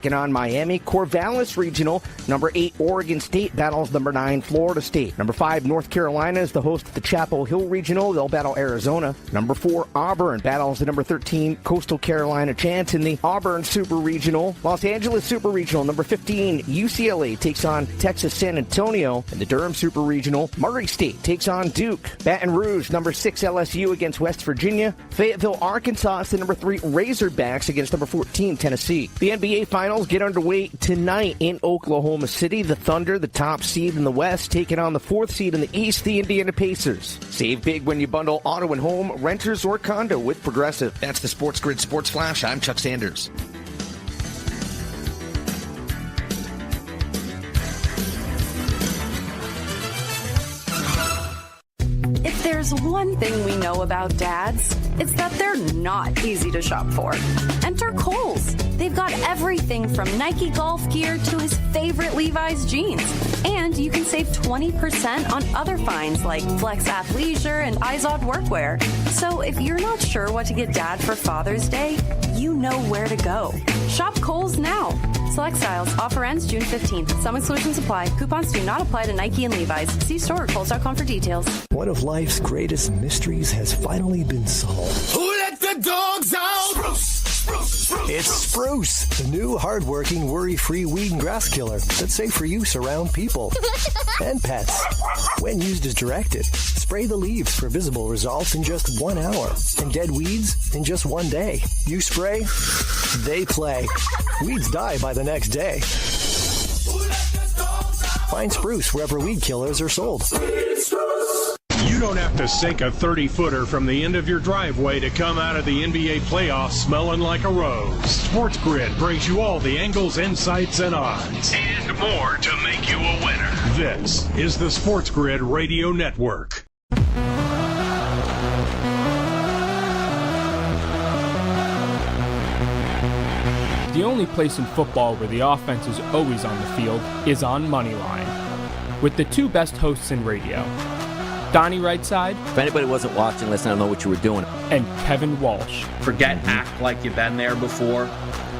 Taking on Miami, Corvallis Regional. Number 8, Oregon State battles number 9, Florida State. Number 5, North Carolina is the host of the Chapel Hill Regional. They'll battle Arizona. Number 4, Auburn battles the number 13, Coastal Carolina Chants in the Auburn Super Regional. Los Angeles Super Regional. Number 15, UCLA takes on Texas San Antonio. In the Durham Super Regional, Murray State takes on Duke. Baton Rouge, number 6, LSU against West Virginia. Fayetteville, Arkansas is the number 3, Razorbacks against number 14, Tennessee. The NBA Finals get underway tonight in Oklahoma City. The Thunder, the top seed in the West, taking on the 4th seed in the East, the Indiana Pacers. Save big when you bundle auto and home, renters, or condo with Progressive. That's the SportsGrid Sports Flash. I'm Chuck Sanders. If there's one thing we know about dads, it's that they're not easy to shop for. Enter Kohl's. They've got everything from Nike golf gear to his favorite Levi's jeans. And you can save 20% on other finds like Flex Athleisure and Izod workwear. So if you're not sure what to get dad for Father's Day, you know where to go. Shop Kohl's now. Select styles. Offer ends June 15th. Some exclusions apply. Coupons do not apply to Nike and Levi's. See store at Kohl's.com for details. One of life's greatest mysteries has finally been solved. Who let the dogs out? It's Spruce, the new hard-working, worry-free weed and grass killer that's safe for use around people and pets. When used as directed, spray the leaves for visible results in just 1 hour and dead weeds in just 1 day. You spray, they play. Weeds die by the next day. Find Spruce wherever weed killers are sold. You don't have to sink a 30-footer from the end of your driveway to come out of the NBA playoffs smelling like a rose. SportsGrid brings you all the angles, insights, and odds. And more to make you a winner. This is the SportsGrid Radio Network. The only place in football where the offense is always on the field is on Moneyline. With the two best hosts in radio, Donnie Rightside. If anybody wasn't watching, listen, I don't know what you were doing. And Kevin Walsh. Forget act like you've been there before.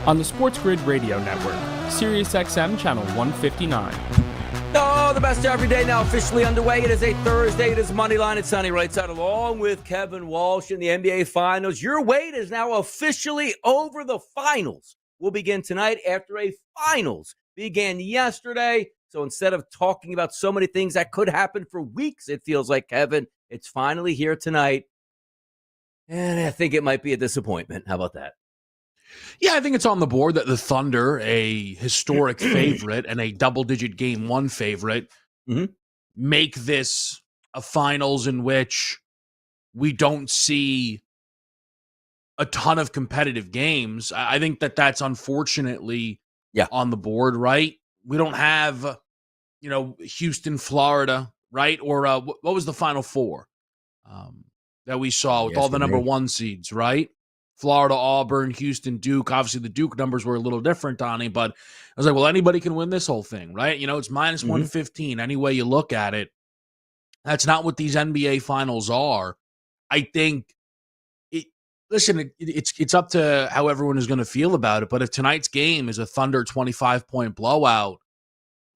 On the SportsGrid Radio Network, SiriusXM Channel 159. Oh, the best every day now officially underway. It is a Thursday. It is Moneyline. It's Donnie Rightside along with Kevin Walsh in the NBA Finals. Your wait is now officially over. The finals will begin tonight after a finals began yesterday. So instead of talking about so many things that could happen for weeks, it feels like, Kevin, it's finally here tonight. And I think it might be a disappointment. How about that? Yeah, I think it's on the board that the Thunder, a historic favorite and a double-digit Game 1 favorite, make this a finals in which we don't see a ton of competitive games. I think that that's unfortunately on the board, right? We don't have, Houston, Florida, right? Or what was the Final Four that we saw with all the number 1 seeds, right? Florida, Auburn, Houston, Duke. Obviously, the Duke numbers were a little different, Donnie, but I was like, well, anybody can win this whole thing, right? It's minus 115 any way you look at it. That's not what these NBA Finals are. I think, it's up to how everyone is going to feel about it, but if tonight's game is a Thunder 25-point blowout,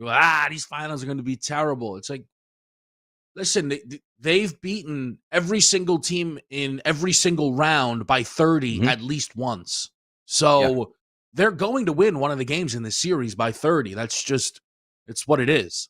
you're like, these finals are going to be terrible. It's like, listen, they've beaten every single team in every single round by 30 at least once. So they're going to win one of the games in the series by 30. It's what it is.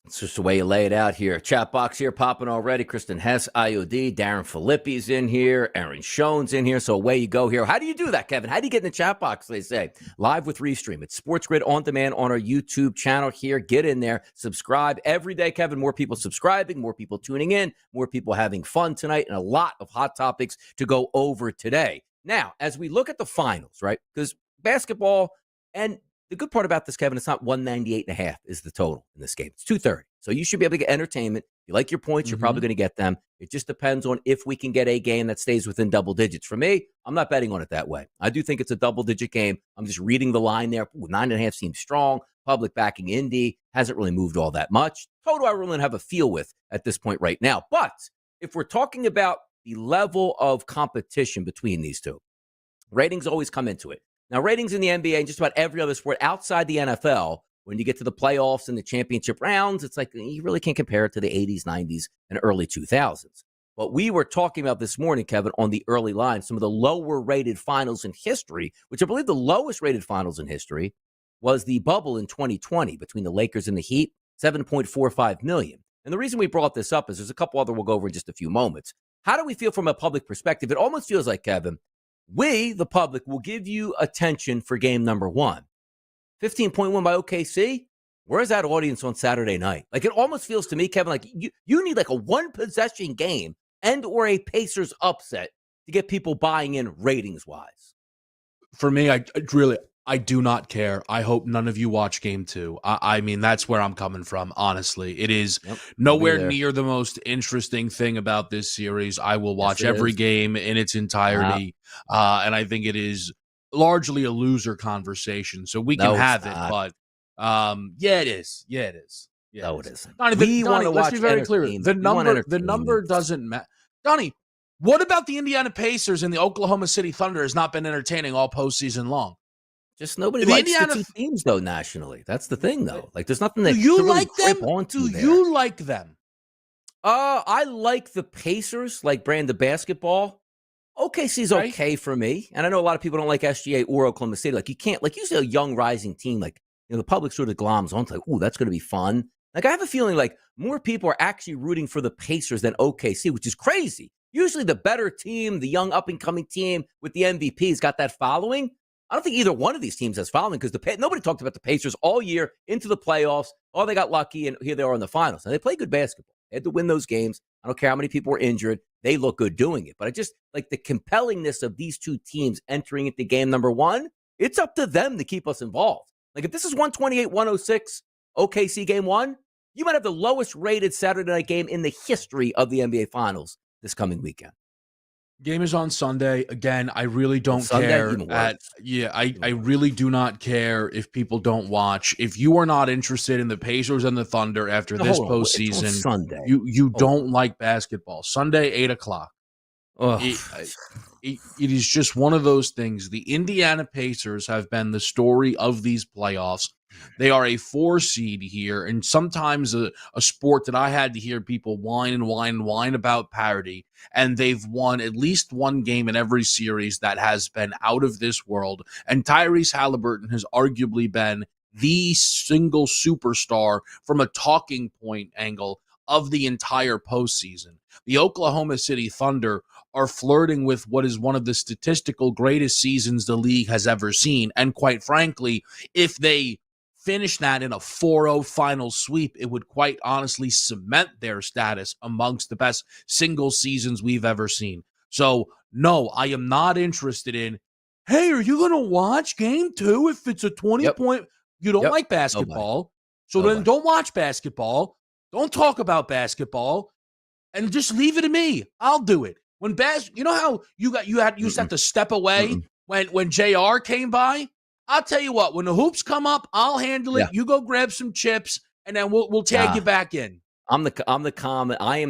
It's just the way you lay it out here. Chat box here popping already. Kristen Hess, IOD, Darren Filippi's in here. Aaron Schoen's in here. So away you go here. How do you do that, Kevin? How do you get in the chat box, they say? Live with Restream. It's SportsGrid On Demand on our YouTube channel here. Get in there. Subscribe every day, Kevin. More people subscribing, more people tuning in, more people having fun tonight, and a lot of hot topics to go over today. Now, as we look at the finals, right, because basketball and the good part about this, Kevin, it's not 198.5 is the total in this game. It's 230. So you should be able to get entertainment. If you like your points, you're probably going to get them. It just depends on if we can get a game that stays within double digits. For me, I'm not betting on it that way. I do think it's a double-digit game. I'm just reading the line there. 9.5 seems strong. Public backing Indy hasn't really moved all that much. Total, I really don't have a feel with at this point right now. But if we're talking about the level of competition between these two, ratings always come into it. Now, ratings in the NBA and just about every other sport outside the NFL, when you get to the playoffs and the championship rounds, it's like you really can't compare it to the 80s, 90s, and early 2000s. But we were talking about this morning, Kevin, on the early line, some of the lower-rated finals in history, which I believe the lowest-rated finals in history was the bubble in 2020 between the Lakers and the Heat, 7.45 million. And the reason we brought this up is there's a couple other we'll go over in just a few moments. How do we feel from a public perspective? It almost feels like, Kevin, we, the public, will give you attention for game number one. 15.1 by OKC. Where's that audience on Saturday night? Like, it almost feels to me, Kevin, like you need like a one-possession game and or a Pacers upset to get people buying in ratings-wise. For me, I do not care. I hope none of you watch game two. I mean, that's where I'm coming from, honestly. It is nowhere near the most interesting thing about this series. I will watch every game in its entirety, and I think it is largely a loser conversation. So we can have it, but yeah, it is. Yeah, it is. Yeah, no, it isn't. Donnie, let's be very clear. The number doesn't matter. Donnie, what about the Indiana Pacers and the Oklahoma City Thunder has not been entertaining all postseason long? Just nobody likes the two teams, though, nationally. That's the thing, though. Like, there's nothing that do you really like them? Onto do you like them? I like the Pacers, like brand of basketball. OKC's okay for me, and I know a lot of people don't like SGA or Oklahoma City. Like, you can't, like, usually a young rising team, like, you know, the public sort of gloms onto, like, ooh, that's going to be fun. Like, I have a feeling like more people are actually rooting for the Pacers than OKC, which is crazy. Usually the better team, the young up-and-coming team with the MVP's got that following. I don't think either one of these teams has following because nobody talked about the Pacers all year into the playoffs. Oh, they got lucky, and here they are in the finals. And they play good basketball. They had to win those games. I don't care how many people were injured. They look good doing it. But I just like the compellingness of these two teams entering into game number one. It's up to them to keep us involved. Like, if this is 128-106 OKC game one, you might have the lowest rated Saturday night game in the history of the NBA Finals this coming weekend. Game is on Sunday. Again, I really don't care. I really do not care if people don't watch. If you are not interested in the Pacers and the Thunder after this postseason, you don't like basketball. Sunday, 8:00. It is just one of those things. The Indiana Pacers have been the story of these playoffs. They are a 4 seed here, and sometimes a sport that I had to hear people whine about parity, and they've won at least one game in every series that has been out of this world, and Tyrese Halliburton has arguably been the single superstar from a talking point angle of the entire postseason. The Oklahoma City Thunder are flirting with what is one of the statistical greatest seasons the league has ever seen, and quite frankly, if they finish that in a 4-0 final sweep, it would quite honestly cement their status amongst the best single seasons we've ever seen. So, no, I am not interested in, hey, are you going to watch game 2 if it's a 20-point? You don't like basketball, then don't watch basketball. Don't talk about basketball, and just leave it to me. I'll do it. When you know how you used to have to step away when JR came by? I'll tell you what, when the hoops come up, I'll handle it. You go grab some chips, and then we'll tag you back in. I am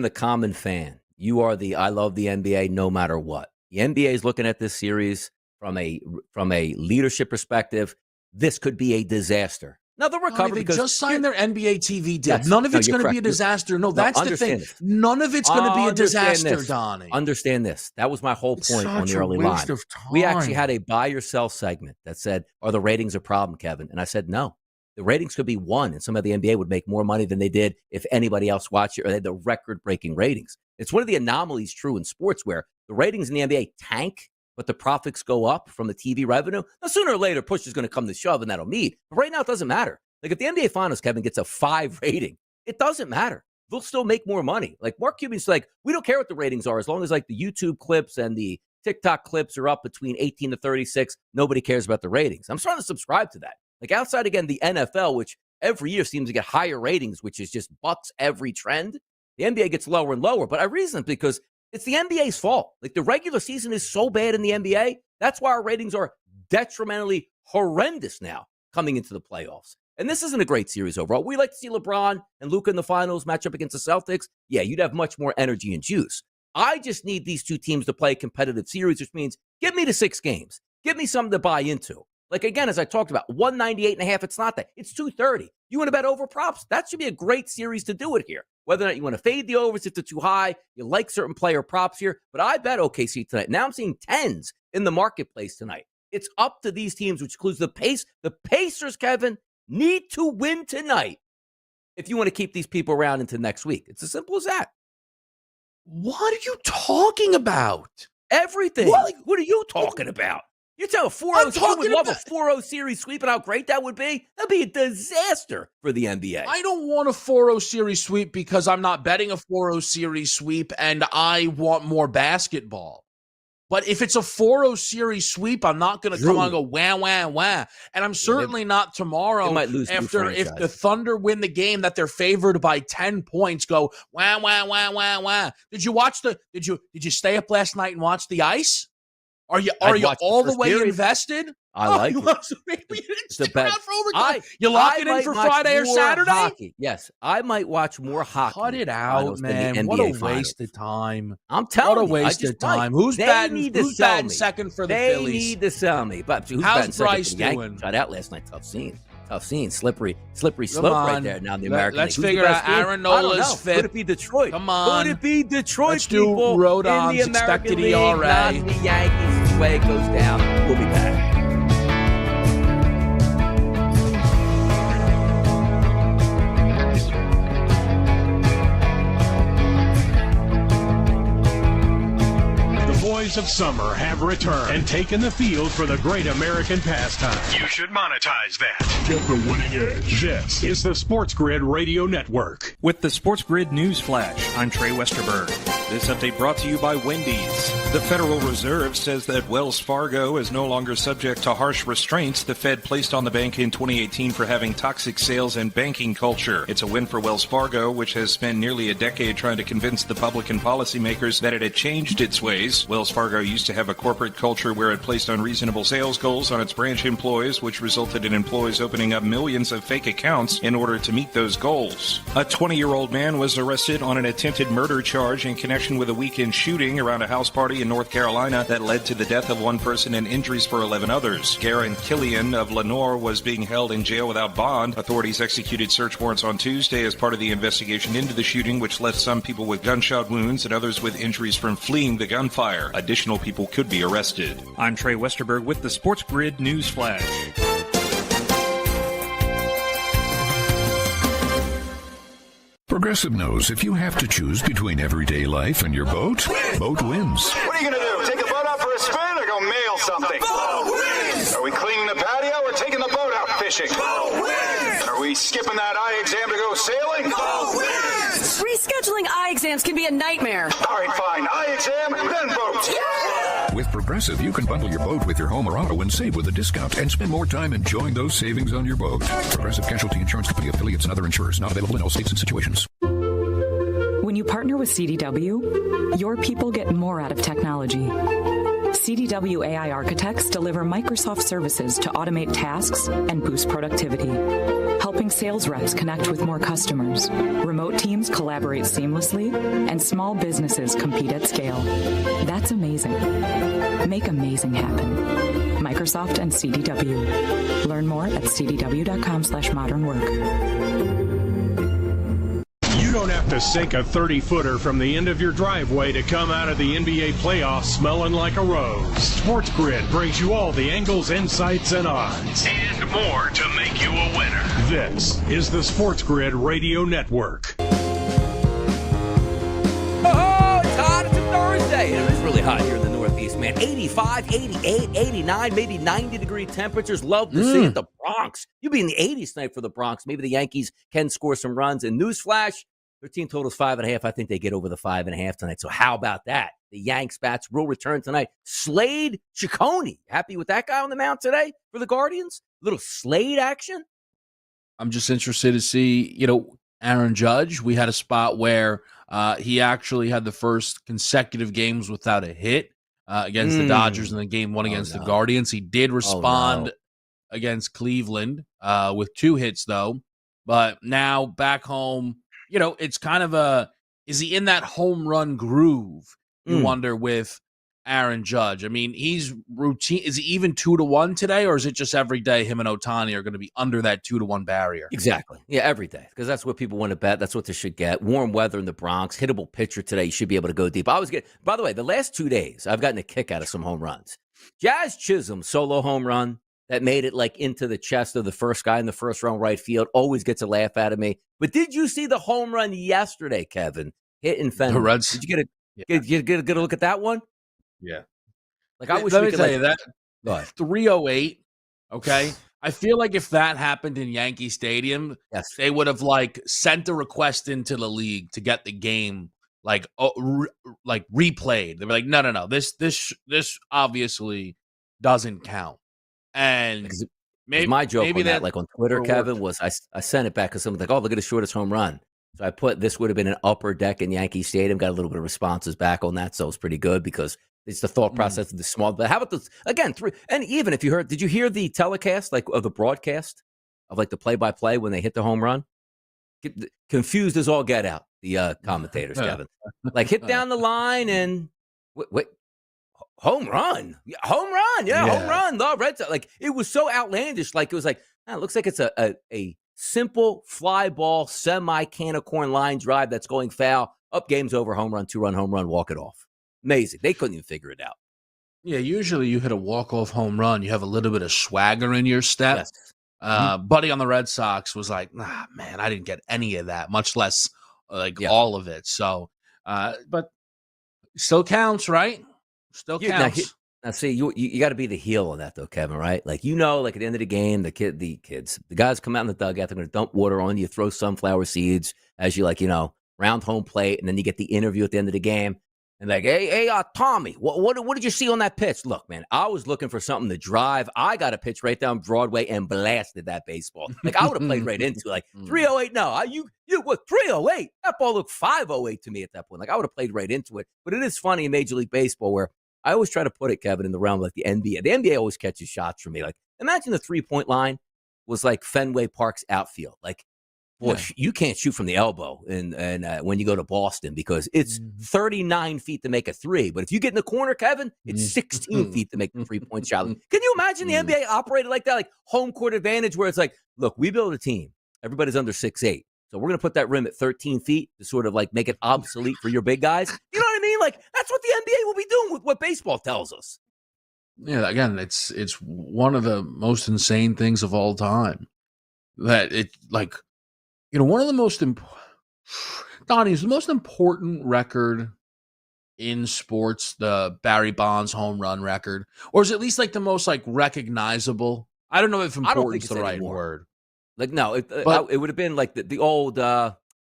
the common fan. You are the I love the NBA no matter what. The NBA is looking at this series from a leadership perspective. This could be a disaster. Now, they'll recover because they just signed their NBA TV deal. None of it's going to be a disaster. No, that's the thing. None of it's going to be a disaster, Donnie. Understand this. That was my whole point on the early line. We actually had a buy or sell segment that said, are the ratings a problem, Kevin? And I said, no. The ratings could be 1, and some of the NBA would make more money than they did if anybody else watched it, or they had the record-breaking ratings. It's one of the anomalies true in sports where the ratings in the NBA tank, but the profits go up from the TV revenue. Now, sooner or later, push is going to come to shove, and that'll meet. But right now, it doesn't matter. Like, if the NBA Finals, Kevin, gets a 5 rating, it doesn't matter. They'll still make more money. Like, Mark Cuban's like, we don't care what the ratings are. As long as, like, the YouTube clips and the TikTok clips are up between 18 to 36, nobody cares about the ratings. I'm starting to subscribe to that. Like, outside, again, the NFL, which every year seems to get higher ratings, which is just bucks every trend, the NBA gets lower and lower. But I reason it because it's the NBA's fault. Like, the regular season is so bad in the NBA. That's why our ratings are detrimentally horrendous now coming into the playoffs. And this isn't a great series overall. We like to see LeBron and Luka in the finals match up against the Celtics. Yeah, you'd have much more energy and juice. I just need these two teams to play a competitive series, which means give me the 6 games. Give me something to buy into. Like, again, as I talked about, 198.5, it's not that. It's 230. You want to bet over props? That should be a great series to do it here. Whether or not you want to fade the overs if they're too high, you like certain player props here. But I bet OKC tonight. Now I'm seeing 10s in the marketplace tonight. It's up to these teams, which includes the pace. The Pacers, Kevin, need to win tonight if you want to keep these people around into next week. It's as simple as that. What are you talking about? Everything. What are you talking about? You tell a 4-0, you would love a 4-0 series sweep and how great that would be. That'd be a disaster for the NBA. I don't want a 4-0 series sweep because I'm not betting a 4-0 series sweep and I want more basketball. But if it's a 4-0 series sweep, I'm not going to come on and go wah, wah, wah. And I'm certainly not tomorrow might lose after if the Thunder win the game that they're favored by 10 points, go wah, wah, wah, wah, wah. Did you stay up last night and watch the ice? Are you all the way invested? I like it. Maybe you didn't It's the stick around best. for overtime. You lock it in for Friday or Saturday? Hockey. Yes, I might watch more hockey. Cut it out, man. What a waste of time. I'm telling you. What a waste of time. Who's batting second for the Phillies? They need to sell me. But who's how's Bryce doing? Got out last night. Tough scene. Slippery slope right there now in the American Let's League. figure out Aaron Nola's fit. Could it be Detroit? Come on. Could it be Detroit? Let's do Rodon's expected ERA. Not the Yankees. The way it goes down. We'll be back. Boys of summer have returned and taken the field for the great American pastime. You should monetize that. Get the winning edge. This is the SportsGrid Radio Network. With the SportsGrid News Flash, I'm Trey Westerberg. This update brought to you by Wendy's. The Federal Reserve says that Wells Fargo is no longer subject to harsh restraints the Fed placed on the bank in 2018 for having toxic sales and banking culture. It's a win for Wells Fargo, which has spent nearly a decade trying to convince the public and policymakers that it had changed its ways. Wells Fargo used to have a corporate culture where it placed unreasonable sales goals on its branch employees, which resulted in employees opening up millions of fake accounts in order to meet those goals. A 20-year-old man was arrested on an attempted murder charge in connection with a weekend shooting around a house party in North Carolina that led to the death of one person and injuries for 11 others. Garen Killian of Lenore was being held in jail without bond. Authorities executed search warrants on Tuesday as part of the investigation into the shooting, which left some people with gunshot wounds and others with injuries from fleeing the gunfire. Additional people could be arrested. I'm Trey Westerberg with the SportsGrid News Flash. Progressive knows if you have to choose between everyday life and your boat, boat wins. What are you going to do? Take the boat out for a spin or go mail something? Boat wins! Are we cleaning the patio or taking the boat out fishing? Boat wins! Are we skipping that eye exam to go sailing? Boat wins! Rescheduling eye exams can be a nightmare. All right, fine. Eye exam, then boat. Yeah! With Progressive, you can bundle your boat with your home or auto and save with a discount and spend more time enjoying those savings on your boat. Progressive Casualty Insurance Company, affiliates, and other insurers. Not available in all states and situations. When you partner with CDW, your people get more out of technology. CDW AI architects deliver Microsoft services to automate tasks and boost productivity, helping sales reps connect with more customers. Remote teams collaborate seamlessly, and small businesses compete at scale. That's amazing. Make amazing happen. Microsoft and CDW. Learn more at cdw.com/modernwork. You don't have to sink a 30-footer from the end of your driveway to come out of the NBA playoffs smelling like a rose. SportsGrid brings you all the angles, insights, and odds. And more to make you a winner. This is the SportsGrid Radio Network. Oh, it's hot. It's a Thursday. It is really hot here in the Northeast, man. 85, 88, 89, maybe 90-degree temperatures. Love to see it. The Bronx. You'll be in the 80s tonight for the Bronx. Maybe the Yankees can score some runs. And newsflash, their team totals 5.5. I think they get over the 5.5 tonight. So how about that? The Yanks bats will return tonight. Slade Ciccone. Happy with that guy on the mound today for the Guardians? Little Slade action? I'm just interested to see, Aaron Judge. We had a spot where he actually had the first consecutive games without a hit against the Dodgers in the game one against the Guardians. He did respond against Cleveland with 2 hits, though. But now back home, it's kind of is he in that home run groove? You wonder with Aaron Judge. I mean, he's routine. Is he even 2-1 today, or is it just every day him and Ohtani are going to be under that 2-1 barrier? Exactly. Yeah, every day, because that's what people want to bet. That's what they should get. Warm weather in the Bronx, hittable pitcher today. You should be able to go deep. By the way, the last 2 days, I've gotten a kick out of some home runs. Jazz Chisholm, solo home run that made it like into the chest of the first guy in the first row right field, always gets a laugh out of me. But did you see the home run yesterday, Kevin? Hit in Fenway. The Reds. Did you get a look at that one? Yeah. Like, I wish Let we me could tell you that 308. Okay. I feel like if that happened in Yankee Stadium, yes, they would have like sent a request into the league to get the game like replayed. They were like, no, this obviously doesn't count. And maybe my joke maybe on that, like on Twitter, Kevin, was I sent it back because someone's like, oh, look at the shortest home run. So I put this would have been an upper deck in Yankee Stadium. Got a little bit of responses back on that, so it was pretty good because it's the thought process of the small. But how about this again? And even if you heard, did you hear the telecast like of the broadcast of like the play-by-play when they hit the home run? Confused as all get out. The commentators, Kevin, like hit down the line and wait. Home run. Yeah, home run. The Red Sox. Like, it was so outlandish. Like, it was like, it looks like it's a simple fly ball, semi-can of corn line drive that's going foul. Up, game's over, home run, 2-run home run, walk it off. Amazing. They couldn't even figure it out. Yeah, usually you hit a walk-off home run, you have a little bit of swagger in your step. Yes. Buddy on the Red Sox was like, nah, man, I didn't get any of that, much less all of it. So, but still counts, right? Still counts. Now, see, you got to be the heel on that, though, Kevin, right? Like, like at the end of the game, the guys come out in the dugout, they're going to dump water on you, throw sunflower seeds as you, round home plate, and then you get the interview at the end of the game. And like, hey, Tommy, what did you see on that pitch? Look, man, I was looking for something to drive. I got a pitch right down Broadway and blasted that baseball. Like, I would have played right into it. Like, 308, no. You what, 308? That ball looked 508 to me at that point. Like, I would have played right into it. But it is funny in Major League Baseball where I always try to put it, Kevin, in the realm of like the NBA. The NBA always catches shots from me. Like, imagine the 3-point line was like Fenway Park's outfield. Like, boy, you can't shoot from the elbow and when you go to Boston because it's 39 feet to make a three. But if you get in the corner, Kevin, it's 16 feet to make the 3-point shot. Can you imagine the NBA operated like that, like home court advantage where it's like, look, we build a team. Everybody's under 6'8". So we're going to put that rim at 13 feet to sort of like make it obsolete for your big guys. You know what I mean? Like, that's what the NBA will be doing with what baseball tells us. Yeah, again, it's one of the most insane things of all time. That it, like, one of the most Donnie's the most important record in sports, the Barry Bonds home run record, or is it at least like the most like recognizable? I don't know if important's the right word. Like, no, it would have been like the old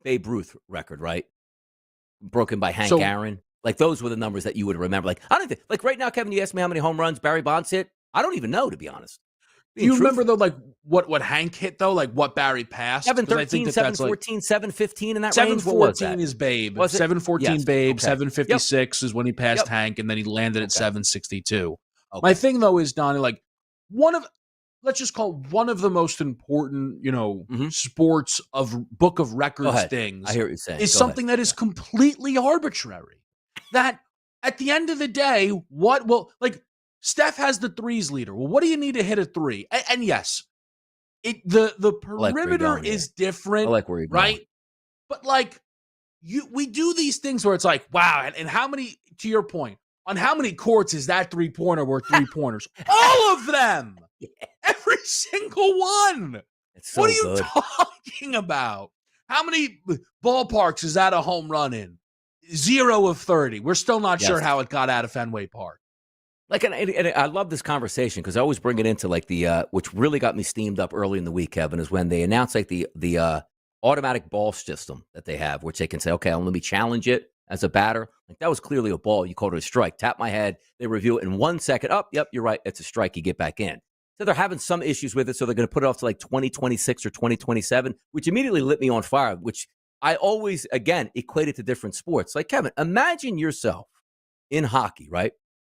Babe Ruth record, right? Broken by Hank Aaron. Like, those were the numbers that you would remember. Like, I don't think, like right now, Kevin, you asked me how many home runs Barry Bonds hit. I don't even know, to be honest. Do you remember, though, like what Hank hit, though? Like what Barry passed? 713, 714, 715 in that range? 714 is Babe. 714 yes. Babe. Okay. 756 is when he passed Hank, and then he landed at 762. Okay. My thing, though, is, Donnie, like let's just call it one of the most important, sports of book of records things. I hear what you're saying. Is something that is completely arbitrary. That at the end of the day, Steph has the threes leader. Well, what do you need to hit a three? And yes, the perimeter is different. I like where you're going. Right? But we do these things where it's like, wow, and how many, to your point, on how many courts is that 3-pointer worth 3-pointers? All of them. Yeah. Every single one. So what are you talking about? How many ballparks is that a home run in? 0 of 30. We're still not sure how it got out of Fenway Park. Like, and I love this conversation because I always bring it into like the which really got me steamed up early in the week, Kevin, is when they announced like the automatic ball system that they have, which they can say, okay, let me challenge it as a batter. Like, that was clearly a ball. You called it a strike. Tap my head. They review it in 1 second. Oh, yep, you're right. It's a strike. You get back in. So they're having some issues with it, so they're going to put it off to like 2026 or 2027, which immediately lit me on fire, which I always, again, equated to different sports. Like, Kevin, imagine yourself in hockey, right,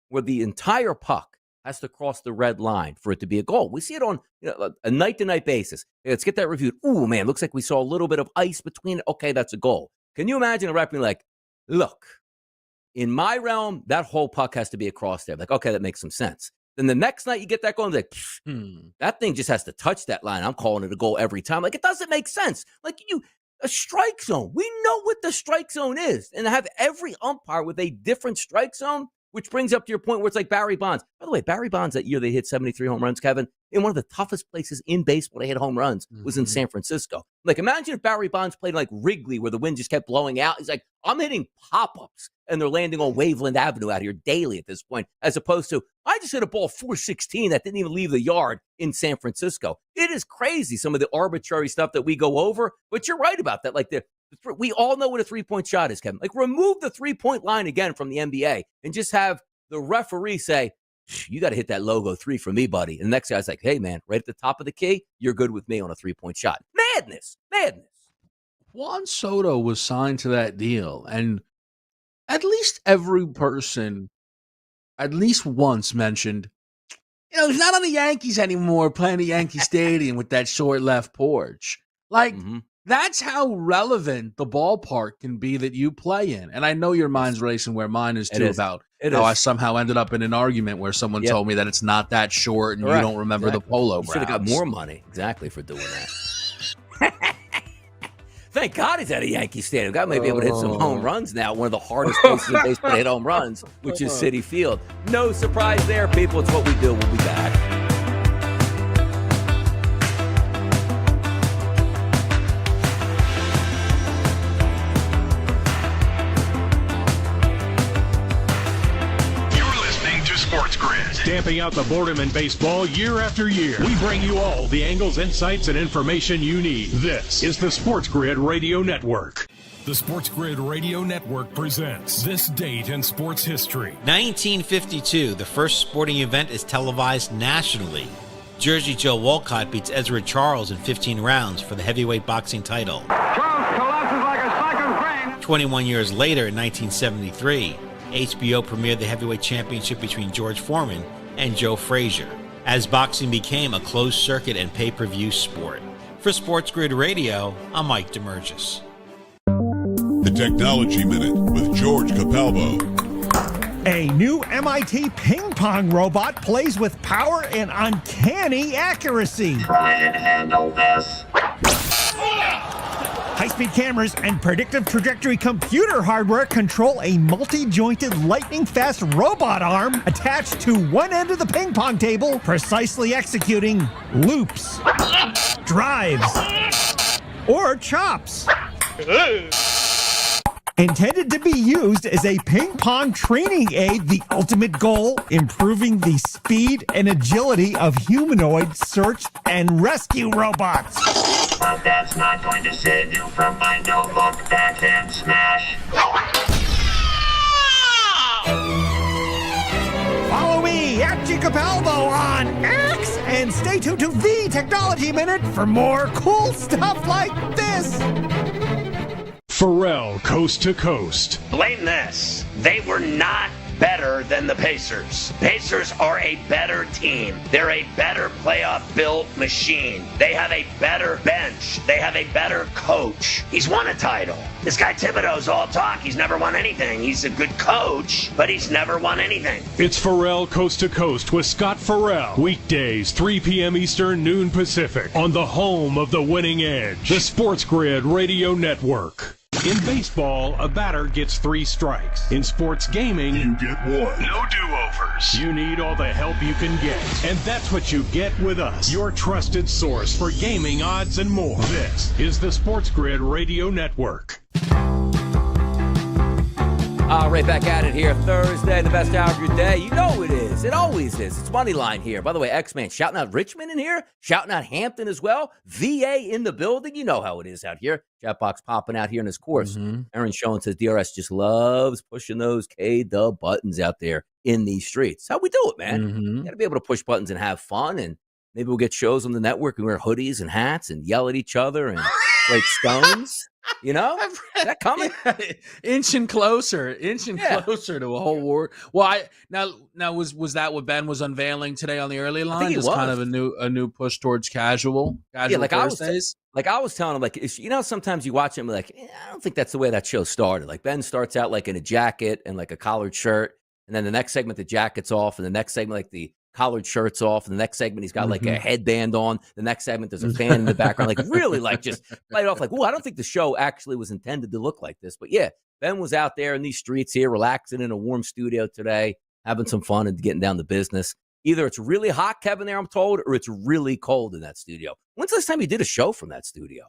where the entire puck has to cross the red line for it to be a goal. We see it on a night-to-night basis. Hey, let's get that reviewed. Ooh, man, looks like we saw a little bit of ice between it. Okay, that's a goal. Can you imagine a ref being like, look, In my realm, that whole puck has to be across there. Like, okay, that makes some sense. Then the next night you get that going, like, that thing just has to touch that line. I'm calling it a goal every time. Like, it doesn't make sense. Like, a strike zone. We know what the strike zone is. And to have every umpire with a different strike zone, which brings up to your point where it's like Barry Bonds. By the way, Barry Bonds that year they hit 73 home runs, Kevin, in one of the toughest places in baseball to hit home runs was in San Francisco. Like, imagine if Barry Bonds played like Wrigley where the wind just kept blowing out. He's like, I'm hitting pop-ups, and they're landing on Waveland Avenue out here daily at this point, as opposed to, I just hit a ball 416 that didn't even leave the yard in San Francisco. It is crazy, some of the arbitrary stuff that we go over, but you're right about that. Like, we all know what a three-point shot is, Kevin. Like, remove the three-point line again from the NBA and just have the referee say, you got to hit that logo 3 for me, buddy. And the next guy's like, hey, man, right at the top of the key, you're good with me on a three-point shot. Madness. Juan Soto was signed to that deal, and at least every person at least once mentioned, he's not on the Yankees anymore, playing at Yankee Stadium with that short left porch. Like, that's how relevant the ballpark can be that you play in. And I know your mind's racing where mine is too, about how I somehow ended up in an argument where someone told me that it's not that short and you don't remember the Polo Grounds. You should have got more money, for doing that. Thank God he's at a Yankee Stadium. God may be able to hit some home runs now. One of the hardest places in baseball to hit home runs, which is Citi Field. No surprise there, people. It's what we do. We'll be back. Stamping out the boredom in baseball year after year, we bring you all the angles, insights, and information you need. This is the SportsGrid Radio Network. The SportsGrid Radio Network presents This Date in Sports History. 1952, the first sporting event is televised nationally. Jersey Joe Walcott beats Ezra Charles in 15 rounds for the heavyweight boxing title. Charles collapses like a sack of grain. 21 years later, in 1973, HBO premiered the heavyweight championship between George Foreman and Joe Frazier, as boxing became a closed circuit and pay-per-view sport. For SportsGrid Radio, I'm Mike DeMurgis. The Technology Minute with George Capalbo. A new MIT ping pong robot plays with power and uncanny accuracy. Try and handle this. High-speed cameras and predictive trajectory computer hardware control a multi-jointed lightning-fast robot arm attached to one end of the ping pong table, precisely executing loops, drives, or chops. Intended to be used as a ping pong training aid, the ultimate goal, improving the speed and agility of humanoid search and rescue robots. But that's not going to save you from my notebook backhand smash. Follow me at Capalbo on X and stay tuned to the Technology Minute for more cool stuff like this. Pharrell, Coast to Coast. Blame this. They were not better than the Pacers. Pacers are a better team. They're a better playoff-built machine. They have a better bench. They have a better coach. He's won a title. This guy Thibodeau's all talk. He's never won anything. He's a good coach, but he's never won anything. It's Pharrell, Coast to Coast with Scott Farrell. Weekdays, 3 p.m. Eastern, noon Pacific, on the home of the winning edge, the SportsGrid Radio Network. In baseball, a batter gets 3 strikes. In sports gaming, you get 1. No do-overs. You need all the help you can get. And that's what you get with us, your trusted source for gaming odds and more. This is the SportsGrid Radio Network. Right back at it here Thursday, the best hour of your day. You know it is. It always is. It's Moneyline here. By the way, X-Man shouting out Richmond in here, shouting out Hampton as well. VA in the building. You know how it is out here. Chat box popping out here in his course. Aaron Schoen says DRS just loves pushing those K-Dub buttons out there in these streets. How we do it, man. You got to be able to push buttons and have fun, and maybe we'll get shows on the network and wear hoodies and hats and yell at each other and like stones. You know, is that coming? Inching closer to a whole war. Well, now was that what Ben was unveiling today on the early line? Just kind of a new push towards casual Thursdays. I was telling him, like, sometimes you watch him like, I don't think that's the way that show started. Like Ben starts out like in a jacket and like a collared shirt, and then the next segment the jacket's off, and the next segment like the collared shirt's off, and the next segment he's got like a headband on. The next segment there's a fan in the background, like really like just play it off like, I don't think the show actually was intended to look like this. But yeah, Ben was out there in these streets here, relaxing in a warm studio today, having some fun and getting down to business. Either it's really hot, Kevin, there, I'm told, or it's really cold in that studio. When's the last time you did a show from that studio?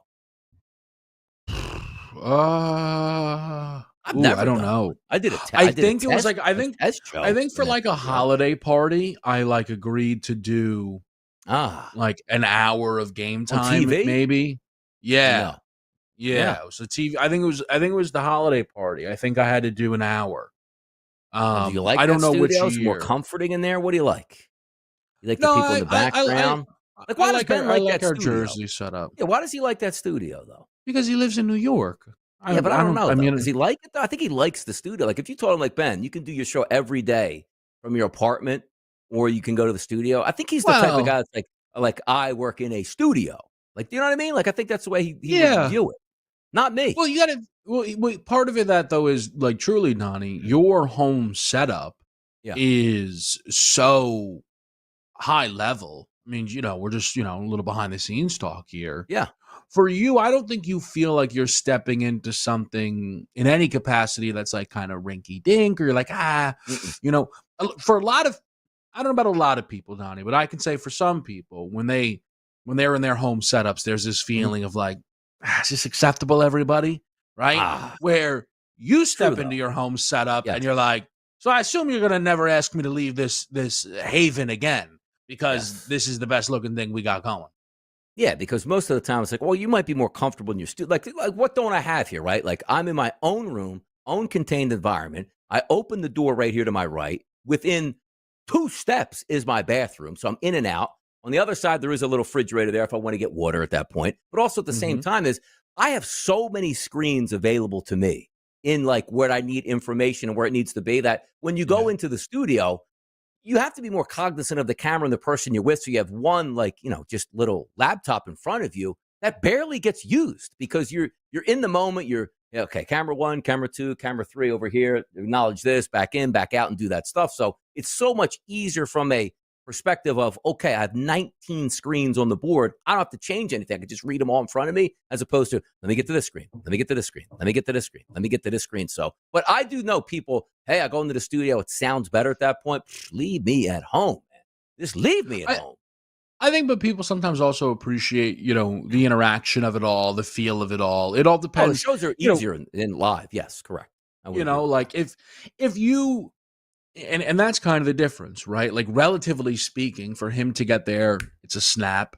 I don't know. I did a I think for like a holiday party, I like agreed to do like an hour of game time, maybe. Yeah. So TV. I think it was the holiday party. I think I had to do an hour. Do you like? I don't know which year. It's more comforting in there. What do you like? You like the people in the background? Why does Ben like that our studio? Jersey setup? Yeah, why does he like that studio though? Because he lives in New York. I don't know. Does he like it though? I think he likes the studio. Like if you told him, like, Ben, you can do your show every day from your apartment, or you can go to the studio. I think he's the type of guy that's like I work in a studio. Like, do you know what I mean? Like I think that's the way he would view it. Not me. Well, you got to. Well, part of it that though is like truly, Donnie, your home setup is so high level. I mean, we're just a little behind the scenes talk here. Yeah. For you, I don't think you feel like you're stepping into something in any capacity that's like kind of rinky dink, or you're like, for a lot of, I don't know about a lot of people, Donnie, but I can say for some people, when they're in their home setups, there's this feeling of like, is this acceptable, everybody? Right? Where you step into your home setup and you're like, so I assume you're going to never ask me to leave this haven again because this is the best looking thing we got going. Yeah, because most of the time it's like, well, you might be more comfortable in your studio. Like, what don't I have here, right? Like, I'm in my own room, own contained environment. I open the door right here to my right. Within 2 steps is my bathroom, so I'm in and out. On the other side, there is a little refrigerator there if I want to get water at that point. But also at the same time is I have so many screens available to me in like where I need information and where it needs to be that when you go into the studio, you have to be more cognizant of the camera and the person you're with. So you have one, like, just little laptop in front of you that barely gets used because you're in the moment. You're okay. Camera 1, camera 2, camera 3 over here. Acknowledge this, back in, back out, and do that stuff. So it's so much easier from a perspective of, okay, I have 19 screens on the board. I don't have to change anything. I can just read them all in front of me, as opposed to, let me get to this screen. Let me get to this screen. Let me get to this screen. Let me get to this screen. So, but I do know people, hey, I go into the studio. It sounds better at that point. Leave me at home, man. Just leave me at home. I think, but people sometimes also appreciate, the interaction of it all, the feel of it all. It all depends. The shows are easier in live. Yes, correct. Like if you, and that's kind of the difference, right? Like relatively speaking, for him to get there, it's a snap.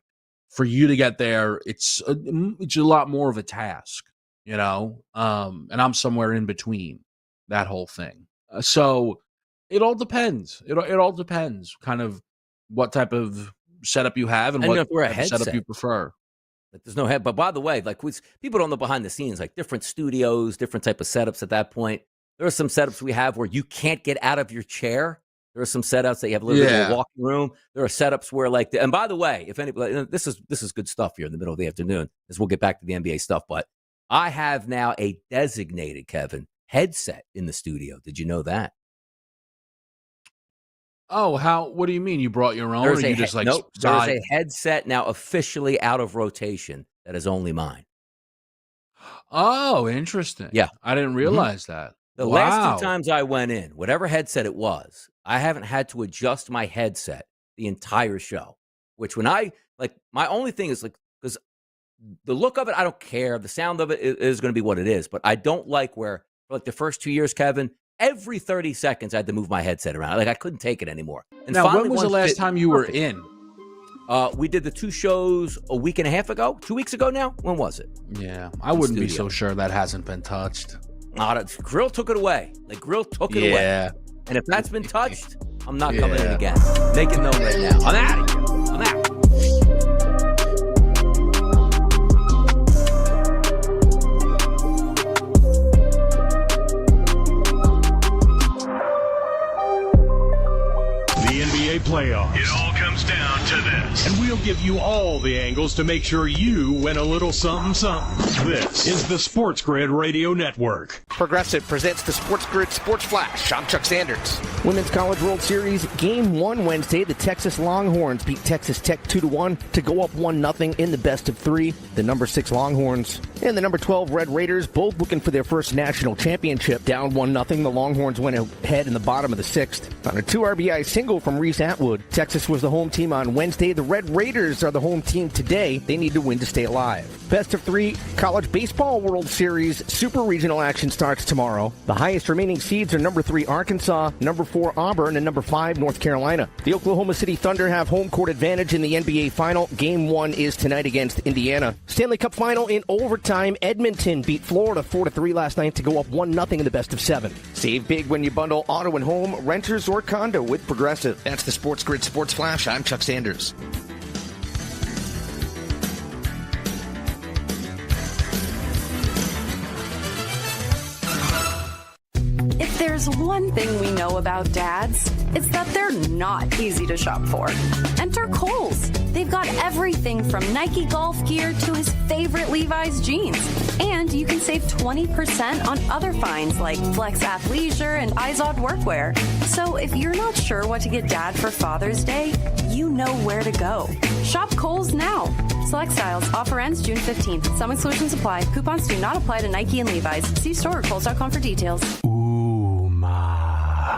For you to get there, it's a lot more of a task, and I'm somewhere in between that whole thing. So it all depends. It all depends kind of what type of setup you have and what type of setup you prefer. Like there's no head. But by the way, like people don't know behind the scenes, like different studios, different type of setups at that point. There are some setups we have where you can't get out of your chair. There are some setups that you have a little bit of a walking room. There are setups where and by the way, if anybody, this is good stuff here in the middle of the afternoon, as we'll get back to the NBA stuff. But I have now a designated, Kevin, headset in the studio. Did you know that? Oh, what do you mean? You brought your own? There's or you just like nope, there's a headset now officially out of rotation that is only mine. Oh, interesting. Yeah. I didn't realize that. The last 2 times I went in, whatever headset it was, I haven't had to adjust my headset the entire show. Which when my only thing is like, because the look of it, I don't care. The sound of it is going to be what it is. But I don't like where, for like the first 2 years, Kevin, every 30 seconds I had to move my headset around. Like I couldn't take it anymore. And now, when was the last time you were in? We did the 2 shows a week and a half ago. 2 weeks ago now? When was it? Yeah, I wouldn't be so sure that hasn't been touched. Grill took it away. Like Grill took it away. And if that's been touched, I'm not coming in again. Make it known right now. I'm out of here. I'm out. give you all the angles to make sure you win a little something something. This is the Sports Grid Radio Network. Progressive presents the Sports Grid Sports Flash. I'm Chuck Sanders. Women's College World Series Game 1 Wednesday. The Texas Longhorns beat Texas Tech 2-1 to go up 1-0 in the best of 3. The number 6 Longhorns and the number 12 Red Raiders both looking for their first national championship. Down 1-0, the Longhorns went ahead in the bottom of the 6th. On a 2 RBI single from Reese Atwood, Texas was the home team on Wednesday. The Red Raiders are the home team today. They need to win to stay alive. Best of 3 College Baseball World Series Super Regional action starts tomorrow. The highest remaining seeds are number 3 Arkansas, number 4 Auburn, and number 5 North Carolina. The Oklahoma City Thunder have home court advantage in the NBA Final. Game 1 is tonight against Indiana. Stanley Cup Final in overtime. Edmonton beat Florida 4-3 last night to go up 1-0 in the best of 7. Save big when you bundle auto and home, renters, or condo with Progressive. That's the Sports Grid Sports Flash. I'm Chuck Sanders. If there's one thing we know about dads, it's that they're not easy to shop for. Enter Kohl's. They've got everything from Nike golf gear to his favorite Levi's jeans. And you can save 20% on other finds like Flex Athleisure and Izod workwear. So if you're not sure what to get dad for Father's Day, you know where to go. Shop Kohl's now. Select styles. Offer ends June 15th. Some exclusions apply. Coupons do not apply to Nike and Levi's. See store at Kohl's.com for details.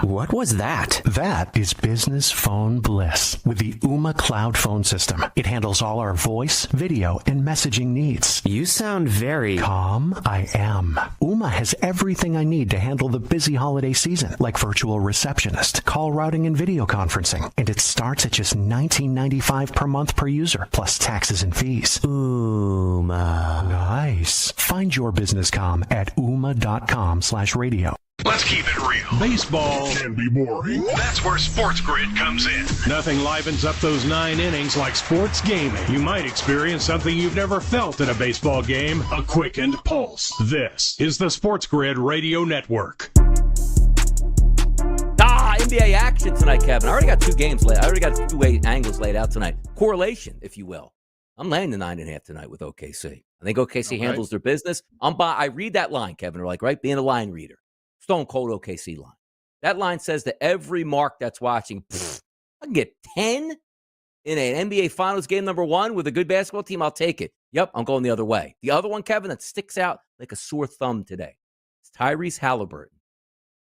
What was that? That is business phone bliss with the Ooma Cloud Phone System. It handles all our voice, video, and messaging needs. You sound very calm. I am. Ooma has everything I need to handle the busy holiday season, like virtual receptionist, call routing, and video conferencing. And it starts at just $19.95 per month per user, plus taxes and fees. Ooma. Nice. Find your business comm at ooma.com/radio. Let's keep it real. Baseball can be boring. That's where Sports Grid comes in. Nothing livens up those 9 innings like sports gaming. You might experience something you've never felt in a baseball game, a quickened pulse. This is the Sports Grid Radio Network. NBA action tonight, Kevin. I already got 2 games laid. I already got 2 angles laid out tonight. Correlation, if you will. I'm laying the 9.5 tonight with OKC. I think OKC handles their business. I read that line, Kevin, like, right? Being a line reader. Stone cold OKC line. That line says that every mark that's watching, I can get 10 in an NBA Finals game number 1 with a good basketball team. I'll take it. Yep, I'm going the other way. The other one, Kevin, that sticks out like a sore thumb today. It's Tyrese Halliburton.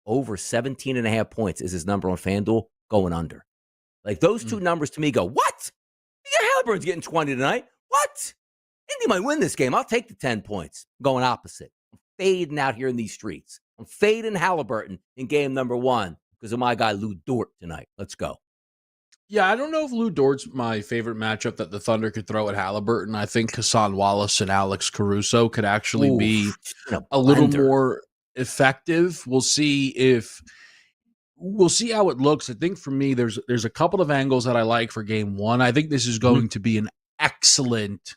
Over 17.5 points is his number on FanDuel, going under. Like those 2 numbers to me go, what? Yeah, Halliburton's getting 20 tonight. What? Indy might win this game. I'll take the 10 points. I'm going opposite. I'm fading out here in these streets. I'm fading Halliburton in game number 1 because of my guy Lou Dort tonight. Let's go. Yeah, I don't know if Lou Dort's my favorite matchup that the Thunder could throw at Halliburton. I think Hassan Wallace and Alex Caruso could actually be a little more effective. We'll see how it looks. I think for me, there's a couple of angles that I like for game 1. I think this is going to be an excellent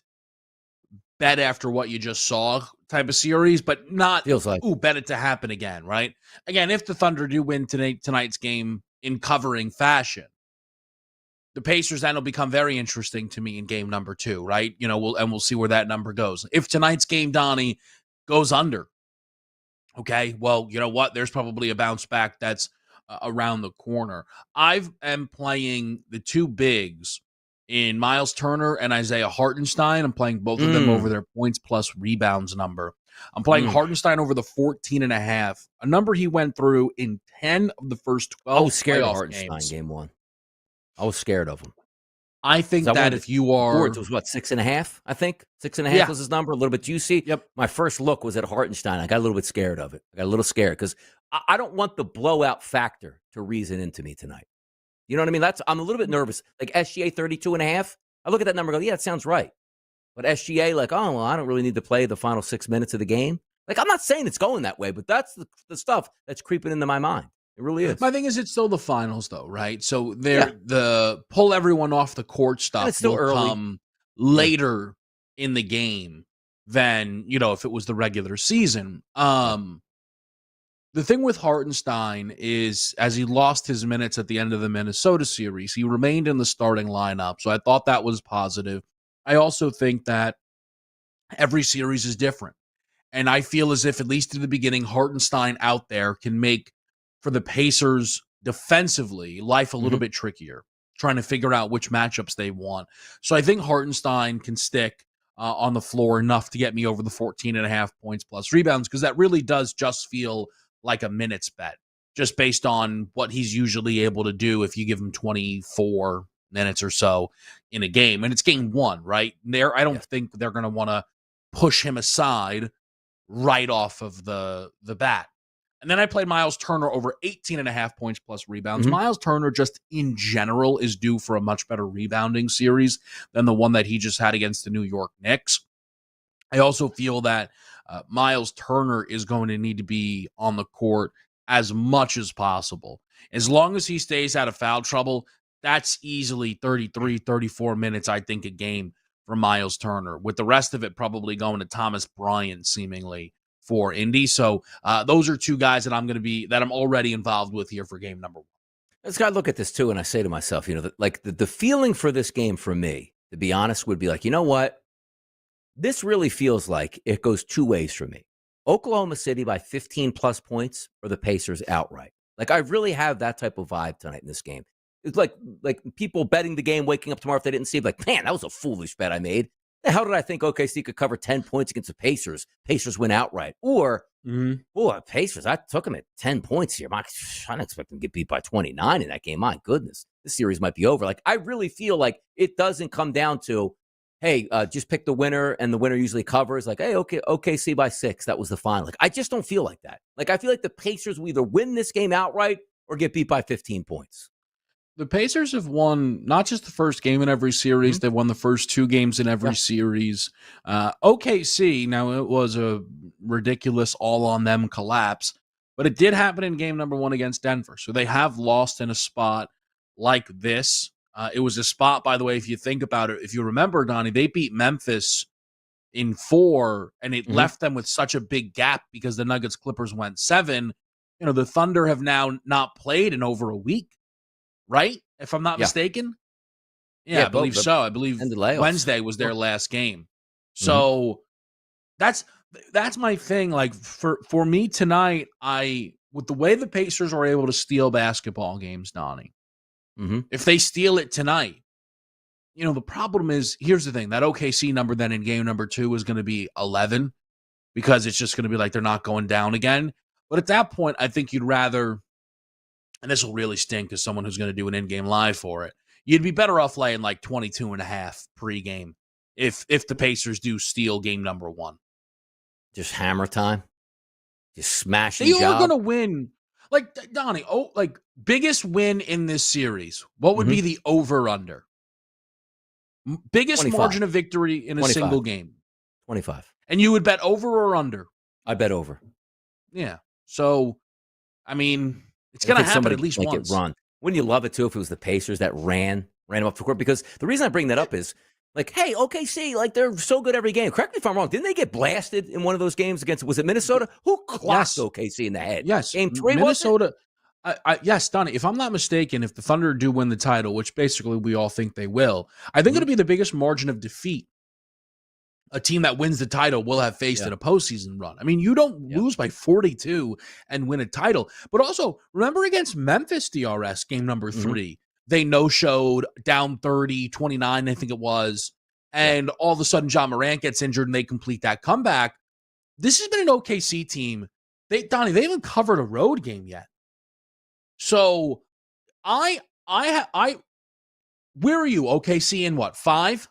bet after what you just saw type of series, but not feels like bet it to happen again, right? Again, if the Thunder do win tonight's game in covering fashion, the Pacers then will become very interesting to me in game number 2, right? You know, we'll see where that number goes. If tonight's game, Donnie, goes under, okay, well, you know what? There's probably a bounce back that's around the corner. I am playing the 2 bigs in Miles Turner and Isaiah Hartenstein. I'm playing both of them over their points plus rebounds number. I'm playing Hartenstein over the 14.5, a number he went through in 10 of the first 12 I was scared of Hartenstein games. Game 1. I was scared of him. I think that if you are... It was what, 6.5, I think? 6.5 was his number, a little bit juicy. Yep. My first look was at Hartenstein. I got a little bit scared of it. I got a little scared because I don't want the blowout factor to reason into me tonight. You know what I mean? I'm a little bit nervous. Like SGA 32.5. I look at that number and go, yeah, it sounds right. But SGA, like, oh, well, I don't really need to play the final 6 minutes of the game. Like, I'm not saying it's going that way, but that's the stuff that's creeping into my mind. It really is. My thing is, it's still the finals, though, right? So the pull everyone off the court stuff will come later in the game than, you know, if it was the regular season. The thing with Hartenstein is, as he lost his minutes at the end of the Minnesota series, he remained in the starting lineup. So I thought that was positive. I also think that every series is different. And I feel as if, at least in the beginning, Hartenstein out there can make, for the Pacers defensively, life a little bit trickier, trying to figure out which matchups they want. So I think Hartenstein can stick on the floor enough to get me over the 14.5 points plus rebounds, because that really does just feel like a minutes bet, just based on what he's usually able to do if you give him 24 minutes or so in a game. And it's game one, right? I don't think they're going to want to push him aside right off of the bat. And then I played Miles Turner over 18.5 points plus rebounds. Miles Turner just in general is due for a much better rebounding series than the one that he just had against the New York Knicks. I also feel that Miles Turner is going to need to be on the court as much as possible. As long as he stays out of foul trouble, that's easily 33, 34 minutes, I think, a game for Miles Turner, with the rest of it probably going to Thomas Bryant, seemingly, for Indy. So those are two guys that I'm already involved with here for game number one. Let's gotta look at this too, and I say to myself, the feeling for this game for me, to be honest, would be like, you know what? This really feels like it goes two ways for me. Oklahoma City by 15 plus points, or the Pacers outright. Like, I really have that type of vibe tonight in this game. It's like people betting the game, waking up tomorrow if they didn't see it, like, man, that was a foolish bet I made. The hell did I think OKC could cover 10 points against the Pacers? Pacers win outright. Or, Pacers, I took them at 10 points here. I didn't expect them to get beat by 29 in that game. My goodness, this series might be over. Like, I really feel like it doesn't come down to, hey, just pick the winner, and the winner usually covers. Like, hey, OKC by 6. That was the final. Like, I just don't feel like that. Like, I feel like the Pacers will either win this game outright or get beat by 15 points. The Pacers have won not just the first game in every series. They've won the first 2 games in every series. OKC, now it was a ridiculous all-on-them collapse, but it did happen in game number 1 against Denver. So they have lost in a spot like this. It was a spot, by the way, if you think about it, if you remember, Donnie, they beat Memphis in 4, and it left them with such a big gap because the Nuggets-Clippers went 7. The Thunder have now not played in over a week. Right? If I'm not mistaken? Yeah, I believe so. I believe Wednesday was their last game. So that's my thing. Like, for me tonight, with the way the Pacers are able to steal basketball games, Donnie, if they steal it tonight, the problem is, here's the thing, that OKC number then in game number 2 is going to be 11, because it's just going to be like they're not going down again. But at that point, I think you'd rather, and this will really stink as someone who's going to do an in-game live for it, you'd be better off laying like 22.5 pregame if the Pacers do steal game number 1. Just hammer time? Just smashing They are going to win. Like, Donnie, biggest win in this series, what would be the over-under? Biggest 25. margin of victory in a 25. single game? 25. And you would bet over or under? I bet over. Yeah. So, I mean, it's going to happen at least once. Run. Wouldn't you love it, too, if it was the Pacers that ran them up the court? Because the reason I bring that up is, like, hey, OKC, like, they're so good every game. Correct me if I'm wrong. Didn't they get blasted in one of those games against, was it Minnesota? Who clocked OKC in the head? Yes. Game 3, Minnesota. Yes, Donnie, if I'm not mistaken, if the Thunder do win the title, which basically we all think they will, I think it'll be the biggest margin of defeat a team that wins the title will have faced in a postseason run. I mean, you don't lose by 42 and win a title. But also, remember against Memphis, DRS, game number 3, they no-showed down 30, 29, I think it was, and all of a sudden John Morant gets injured and they complete that comeback. This has been an OKC team. Donnie, they haven't covered a road game yet. So, where are you? OKC in what, 5?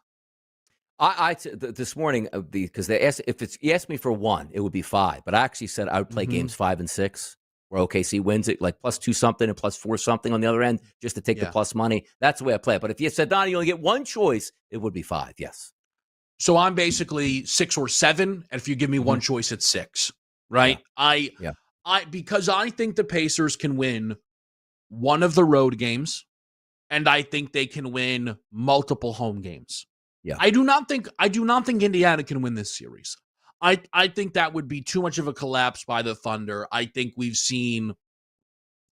This morning, because they asked, you asked me for 1, it would be 5. But I actually said I would play games 5 and 6, where OKC wins it, like +2 something and +4 something on the other end, just to take the plus money. That's the way I play it. But if you said, Donnie, you only get 1 choice, it would be 5, yes. So I'm basically 6 or 7, and if you give me 1 choice, it's 6, right? Yeah. Because I think the Pacers can win one of the road games, and I think they can win multiple home games. Yeah. I do not think Indiana can win this series. I think that would be too much of a collapse by the Thunder. I think we've seen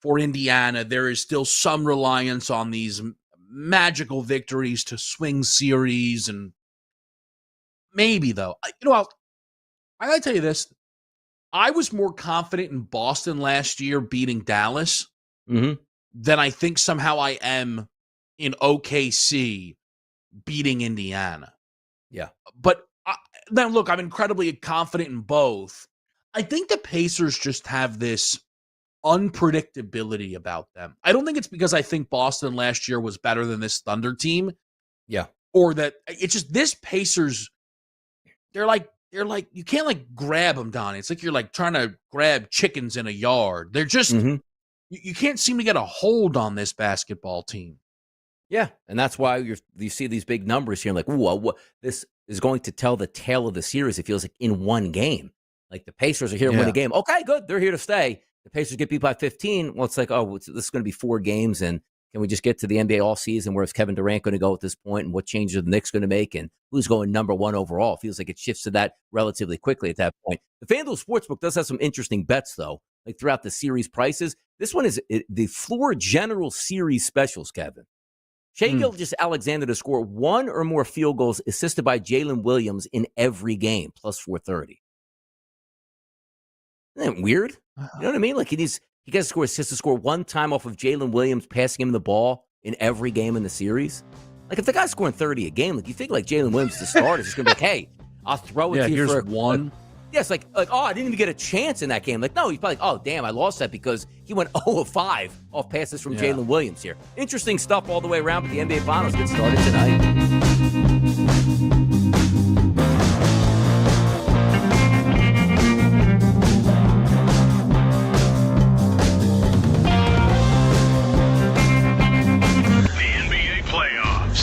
for Indiana, there is still some reliance on these magical victories to swing series. And maybe, though, I got to tell you this. I was more confident in Boston last year beating Dallas than I think somehow I am in OKC beating Indiana. Yeah. But now, look, I'm incredibly confident in both. I think the Pacers just have this unpredictability about them. I don't think it's because I think Boston last year was better than this Thunder team. Yeah. Or that it's just this Pacers, they're like, you can't like grab them, Donnie. It's like you're like trying to grab chickens in a yard. They're just, you can't seem to get a hold on this basketball team. Yeah, and that's why you see these big numbers here. Like, ooh, this is going to tell the tale of the series. It feels like in one game. Like the Pacers are here to win a game. Okay, good. They're here to stay. The Pacers get beat by 15. Well, it's like, this is going to be 4 games, and can we just get to the NBA all season? Where's Kevin Durant going to go at this point, and what changes are the Knicks going to make, and who's going number 1 overall? It feels like it shifts to that relatively quickly at that point. The FanDuel Sportsbook does have some interesting bets, though, like throughout the series prices. This one is the Floor General Series specials, Kevin. Shai Gilgeous-Alexander to score 1 or more field goals assisted by Jalen Williams in every game, plus 430. Isn't that weird? You know what I mean? Like he has to score 1 time off of Jalen Williams passing him the ball in every game in the series. Like if the guy's scoring 30 a game, like you think like Jalen Williams to start is just gonna be like, hey, I'll throw it to you for one. Yes, like I didn't even get a chance in that game. Like no, he's probably like, oh damn, I lost that because he went 0 of 5 off passes from Jalen Williams here. Interesting stuff all the way around, but the NBA Finals get started tonight.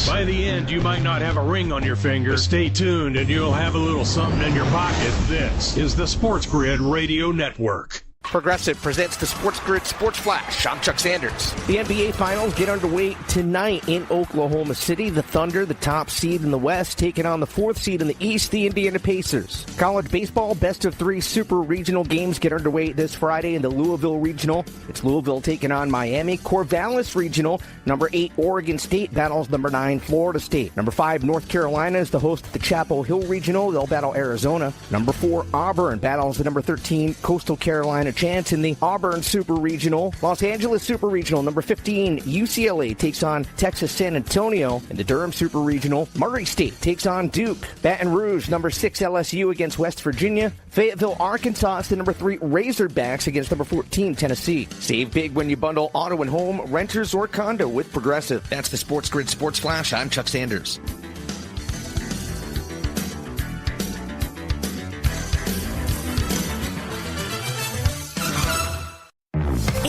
By the end, you might not have a ring on your finger. Stay tuned and you'll have a little something in your pocket. This is the SportsGrid Radio Network. Progressive presents the SportsGrid Sports Flash. I'm Chuck Sanders. The NBA Finals get underway tonight in Oklahoma City. The Thunder, the top seed in the West, taking on the 4th seed in the East, the Indiana Pacers. College baseball best-of-3 super regional games get underway this Friday in the Louisville Regional. It's Louisville taking on Miami. Corvallis Regional, number 8 Oregon State battles number 9 Florida State. Number 5 North Carolina is the host of the Chapel Hill Regional. They'll battle Arizona. Number 4 Auburn battles the number 13 Coastal Carolina chance in the Auburn Super Regional. Los Angeles Super Regional, number 15 UCLA takes on Texas San Antonio. In the Durham Super Regional, Murray State takes on Duke. Baton Rouge, number 6 LSU against West Virginia. Fayetteville, Arkansas is the number 3 Razorbacks against number 14 Tennessee. Save big when you bundle auto and home, renters, or condo with Progressive. That's the SportsGrid Sports Flash. I'm Chuck Sanders.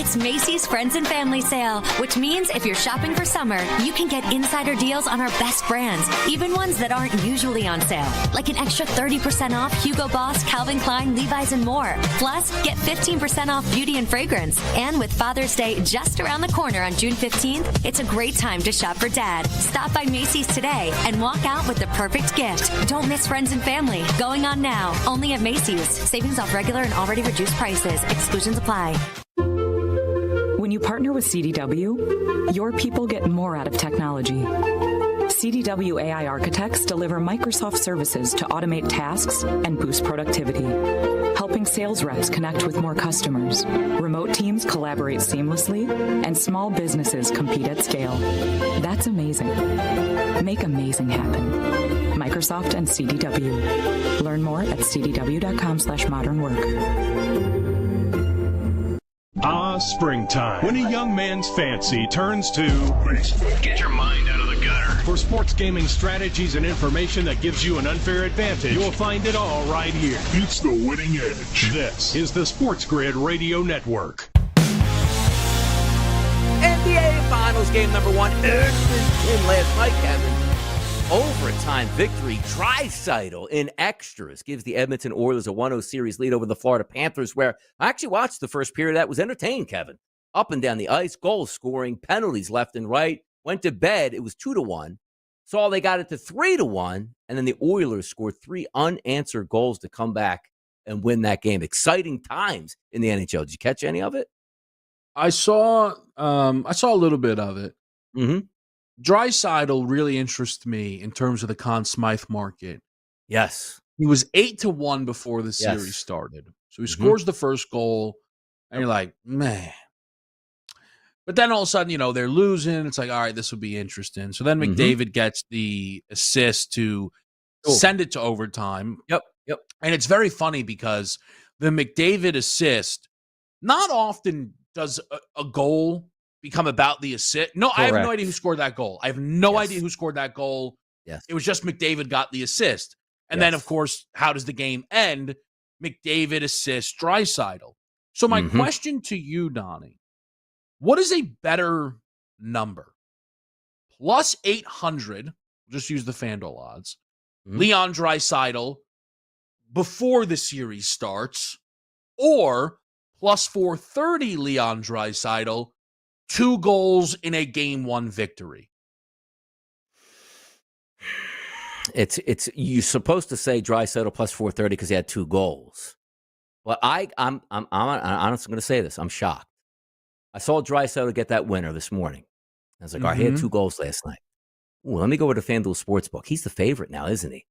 It's Macy's Friends and Family Sale, which means if you're shopping for summer, you can get insider deals on our best brands, even ones that aren't usually on sale, like an extra 30% off Hugo Boss, Calvin Klein, Levi's, and more. Plus, get 15% off beauty and fragrance. And with Father's Day just around the corner on June 15th, it's a great time to shop for Dad. Stop by Macy's today and walk out with the perfect gift. Don't miss Friends and Family. Going on now, only at Macy's. Savings off regular and already reduced prices. Exclusions apply. When you partner with CDW, your people get more out of technology. CDW AI architects deliver Microsoft services to automate tasks and boost productivity, helping sales reps connect with more customers, remote teams collaborate seamlessly, and small businesses compete at scale. That's amazing. Make amazing happen. Microsoft and CDW. Learn more at cdw.com/modernwork. Springtime. When a young man's fancy turns to... Get your mind out of the gutter. For sports gaming strategies and information that gives you an unfair advantage, you'll find it all right here. It's the winning edge. This is the SportsGrid Radio Network. NBA Finals game number 1. In last night, Kevin. Overtime victory. Draisaitl in extras gives the Edmonton Oilers a 1-0 series lead over the Florida Panthers, where I actually watched the first period. That was entertained, Kevin. Up and down the ice, goals scoring, penalties left and right. Went to bed. It was 2-1. Saw they got it to 3-1, and then the Oilers scored 3 unanswered goals to come back and win that game. Exciting times in the NHL. Did you catch any of it? I saw a little bit of it. Mm-hmm. Draisaitl really interests me in terms of the Conn Smythe market. Yes. He was 8-1 before the series started. So he scores the first goal, and you're like, man. But then all of a sudden, they're losing. It's like, all right, this will be interesting. So then McDavid gets the assist to send it to overtime. Yep. And it's very funny because the McDavid assist, not often does a goal become about the assist. No, correct. I have no idea who scored that goal. I have no idea who scored that goal. Yes. It was just McDavid got the assist. And then, of course, how does the game end? McDavid assists Draisaitl. So my question to you, Donnie, what is a better number? Plus 800, just use the FanDuel odds, Leon Draisaitl before the series starts, or plus 430 Leon Draisaitl, 2 goals in a Game 1 victory? It's you're supposed to say Draisaitl plus 430 because he had 2 goals. But I'm honestly going to say this. I'm shocked. I saw Draisaitl get that winner this morning. I was like, all right, he had 2 goals last night. Ooh, let me go with the FanDuel Sportsbook. He's the favorite now, isn't he?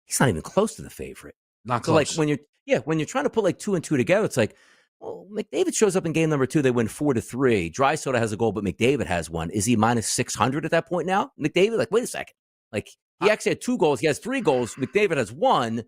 He's not even close to the favorite. Not so close. Like when you're trying to put like 2 and 2 together, it's like, well, McDavid shows up in game number 2. They win 4-3. Draisaitl has a goal, but McDavid has one. Is he minus 600 at that point now? McDavid, like, wait a second. Like, he actually had 2 goals. He has 3 goals. McDavid has 1,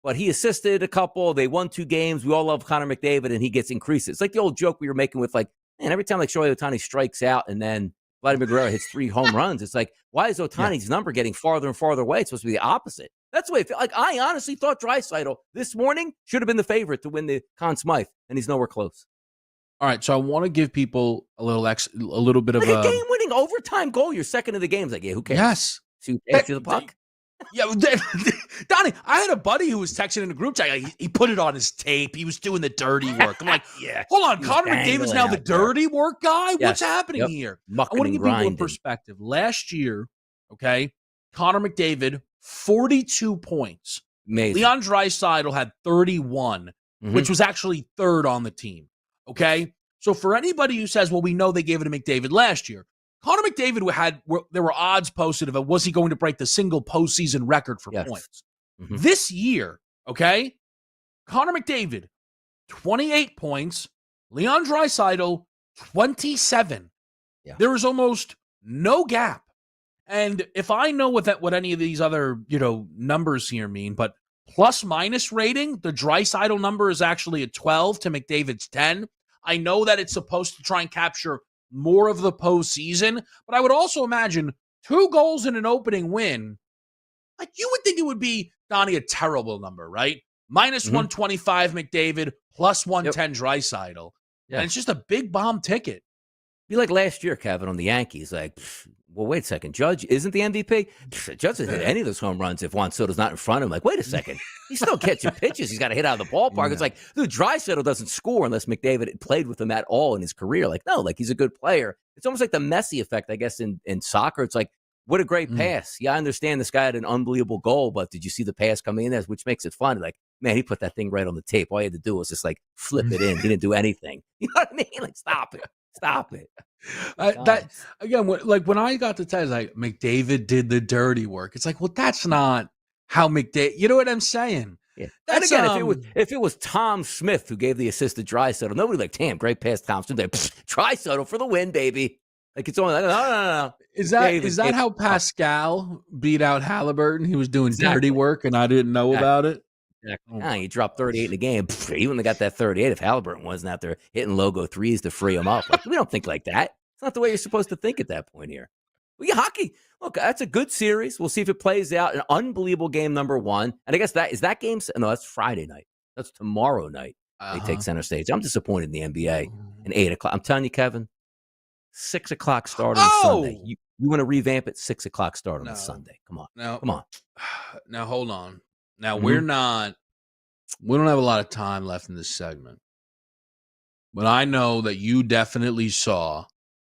but he assisted a couple. They won 2 games. We all love Connor McDavid, and he gets increases. It's like the old joke we were making with, like, man, every time like Shohei Ohtani strikes out and then Vladimir Guerrero hits 3 home runs, it's like, why is Ohtani's number getting farther and farther away? It's supposed to be the opposite. That's the way it feels. Like, I honestly thought Draisaitl this morning should have been the favorite to win the Conn Smythe, and he's nowhere close. All right, so I want to give people a little bit of a game-winning overtime goal. You're second in the game. It's like, yeah, who cares? Yes. So you pass you the puck. Yeah, Donnie, I had a buddy who was texting in the group chat. He put it on his tape. He was doing the dirty work. I'm like, hold on, Connor McDavid's now the dirty work guy? Yes. What's happening here? Mucking I want to give people a perspective. Last year, Connor McDavid, 42 points. Amazing. Leon Draisaitl had 31, which was actually 3rd on the team. Okay? So for anybody who says, well, we know they gave it to McDavid last year, Connor McDavid there were odds posted of it. Was he going to break the single postseason record for points? This year, Connor McDavid, 28 points. Leon Draisaitl, 27. Yeah. There is almost no gap. And if I know what any of these other, numbers here mean, but plus minus rating, the Draisaitl number is actually a 12 to McDavid's 10. I know that it's supposed to try and capture more of the postseason, but I would also imagine 2 goals in an opening win. Like, you would think it would be, Donnie, a terrible number, right? Minus 125 McDavid, plus 110 Draisaitl. Yeah. And it's just a big bomb ticket. Be like last year, Kevin, on the Yankees. Like, well, wait a second. Judge isn't the MVP? Judge doesn't hit any of those home runs if Juan Soto's not in front of him. Like, wait a second. He's still catching pitches. He's got to hit out of the ballpark. Yeah. It's like, dude, Draisaitl doesn't score unless McDavid played with him at all in his career. Like, no, like, he's a good player. It's almost like the Messi effect, I guess, in soccer. It's like, what a great pass. Yeah, I understand this guy had an unbelievable goal, but did you see the pass coming in? Which makes it fun. Like, man, he put that thing right on the tape. All he had to do was just, like, flip it in. He didn't do anything. You know what I mean? Like, stop it. Stop it. That again, when I got the text, like, McDavid did the dirty work. It's like, well, that's not how McDavid. You know what I'm saying? Yeah. And again, if it was Tom Smith who gave the assist to Draisaitl, nobody like, damn, great pass, Tom Smith. Like, Draisaitl for the win, baby. Like, it's only like, no. Is that how Pascal beat out Halliburton? He was doing dirty work, and I didn't know about it. Exactly. He dropped 38 in the game. He wouldn't have got that 38 if Halliburton wasn't out there hitting logo threes to free him up. Like, we don't think like that. It's not the way you're supposed to think at that point here. Well, yeah, hockey. Look, that's a good series. We'll see if it plays out. An unbelievable game number 1. And I guess that game. No, that's Friday night. That's tomorrow night. They take center stage. I'm disappointed in the NBA. And 8 o'clock. I'm telling you, Kevin, 6 o'clock start on Sunday. You want to revamp it? 6 o'clock start on Sunday. Come on. Come on. Now, hold on. Now, we don't have a lot of time left in this segment, but I know that you definitely saw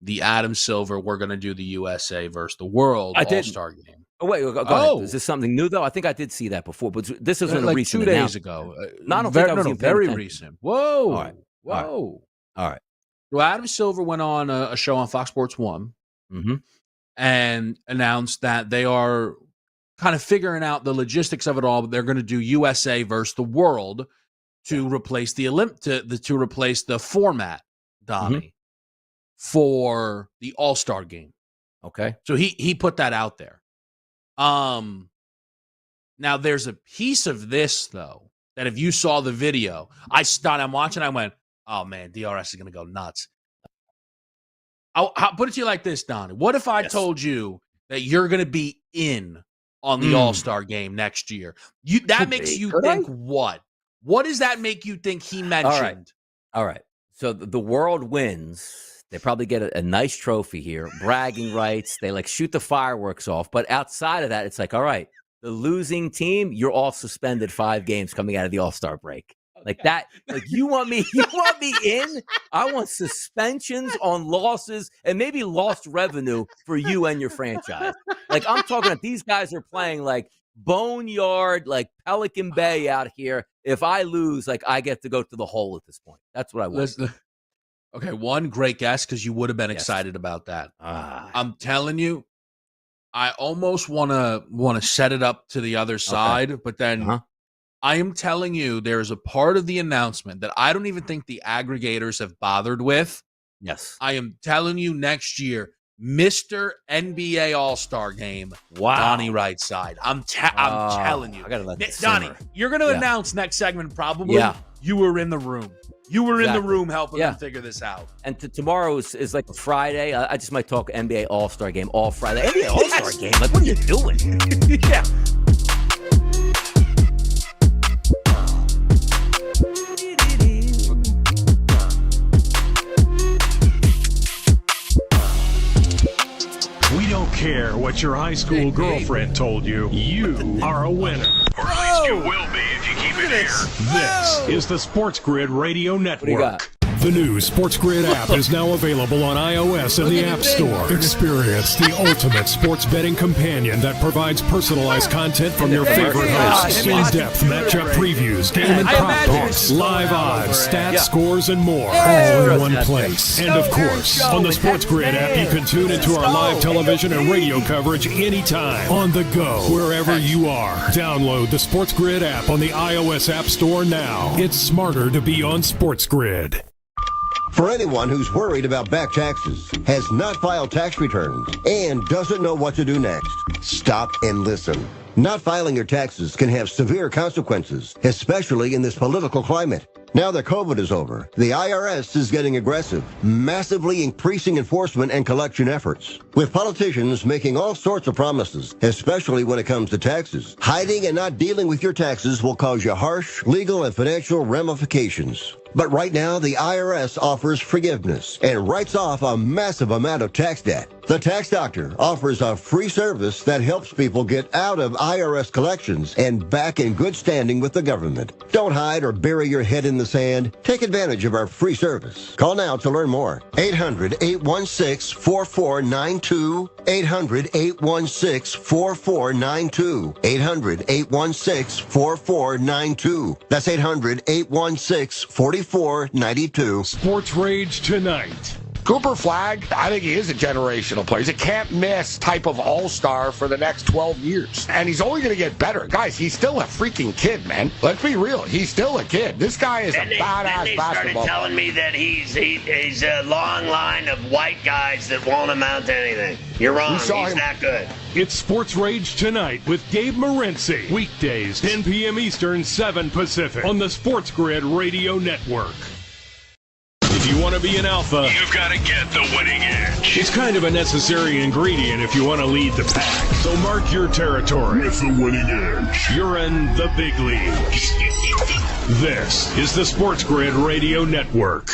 the Adam Silver, we're going to do the USA versus the World All-Star game. Oh, wait, go ahead. Is this something new, though? I think I did see that before, but this isn't a like recent 2 days ago. No, I don't think I was even paying very attention. recent. Whoa. All right. Whoa. All right. So Adam Silver went on a show on Fox Sports 1 and announced that they are kind of figuring out the logistics of it all, but they're going to do USA versus the world to replace the to replace the format, Donnie, for the All-Star game. Okay. So he put that out there. Now there's a piece of this though that if you saw the video, I'm watching, I went, oh man, DRS is going to go nuts. I'll put it to you like this, Donnie. What if I told you that you're going to be in on the All-Star game next year? That makes you think what? What does that make you think he mentioned? All right. So the world wins. They probably get a nice trophy here, bragging rights. They like shoot the fireworks off. But outside of that, it's like, all right, the losing team, you're all suspended 5 games coming out of the All-Star break. Like that, like you want me in? I want suspensions on losses and maybe lost revenue for you and your franchise. Like I'm talking about these guys are playing like boneyard, like Pelican Bay out here. If I lose, like I get to go to the hole at this point. That's what I want. Listen, okay, one great guess because you would have been excited about that. I'm telling you, I almost want to set it up to the other side, but then I am telling you, there's a part of the announcement that I don't even think the aggregators have bothered with. Yes. I am telling you next year, Mr. NBA All-Star Game, wow. Donnie Right Side. I'm telling you. I gotta let this Donnie, simmer. you're going to announce next segment probably you were in the room. You were in the room helping them figure this out. And tomorrow is like a Friday. I just might talk NBA All-Star Game all Friday. NBA All-Star Game? Like, what are you doing? Yeah. We don't care what your high school girlfriend told you. You are a winner. Or at least you will be if you keep it here. This is the SportsGrid Radio Network. The new SportsGrid app is now available on iOS and the App Store. Experience the ultimate sports betting companion that provides personalized content from your favorite hosts, in-depth matchup previews, game and prop talks, live odds, stats, scores, and more, all in one place. And of course, on the SportsGrid app, you can tune into our live television and radio coverage anytime, on the go, wherever you are. Download the SportsGrid app on the iOS App Store now. It's smarter to be on SportsGrid. For anyone who's worried about back taxes, has not filed tax returns, and doesn't know what to do next, stop and listen. Not filing your taxes can have severe consequences, especially in this political climate. Now that COVID is over, the IRS is getting aggressive, massively increasing enforcement and collection efforts. With politicians making all sorts of promises, especially when it comes to taxes, hiding and not dealing with your taxes will cause you harsh legal and financial ramifications. But right now, the IRS offers forgiveness and writes off a massive amount of tax debt. The Tax Doctor offers a free service that helps people get out of IRS collections and back in good standing with the government. Don't hide or bury your head in the sand. Take advantage of our free service. Call now to learn more. 800-816-4492. 800-816-4492. 800-816-4492. That's 800-816-4492. Sports Rage Tonight. Cooper Flagg, I think he is a generational player. He's a can't-miss type of all-star for the next 12 years. And he's only going to get better. Guys, he's still a freaking kid, man. Let's be real. He's still a kid. This guy is a badass basketball player. They started telling me that he's a long line of white guys that won't amount to anything. You're wrong. He's that good. It's Sports Rage Tonight with Gabe Morency. Weekdays, 10 p.m. Eastern, 7 Pacific on the SportsGrid Radio Network. If you want to be an alpha, you've got to get the winning edge. It's kind of a necessary ingredient if you want to lead the pack. So mark your territory with the winning edge. You're in the big leagues. This is the SportsGrid Radio Network.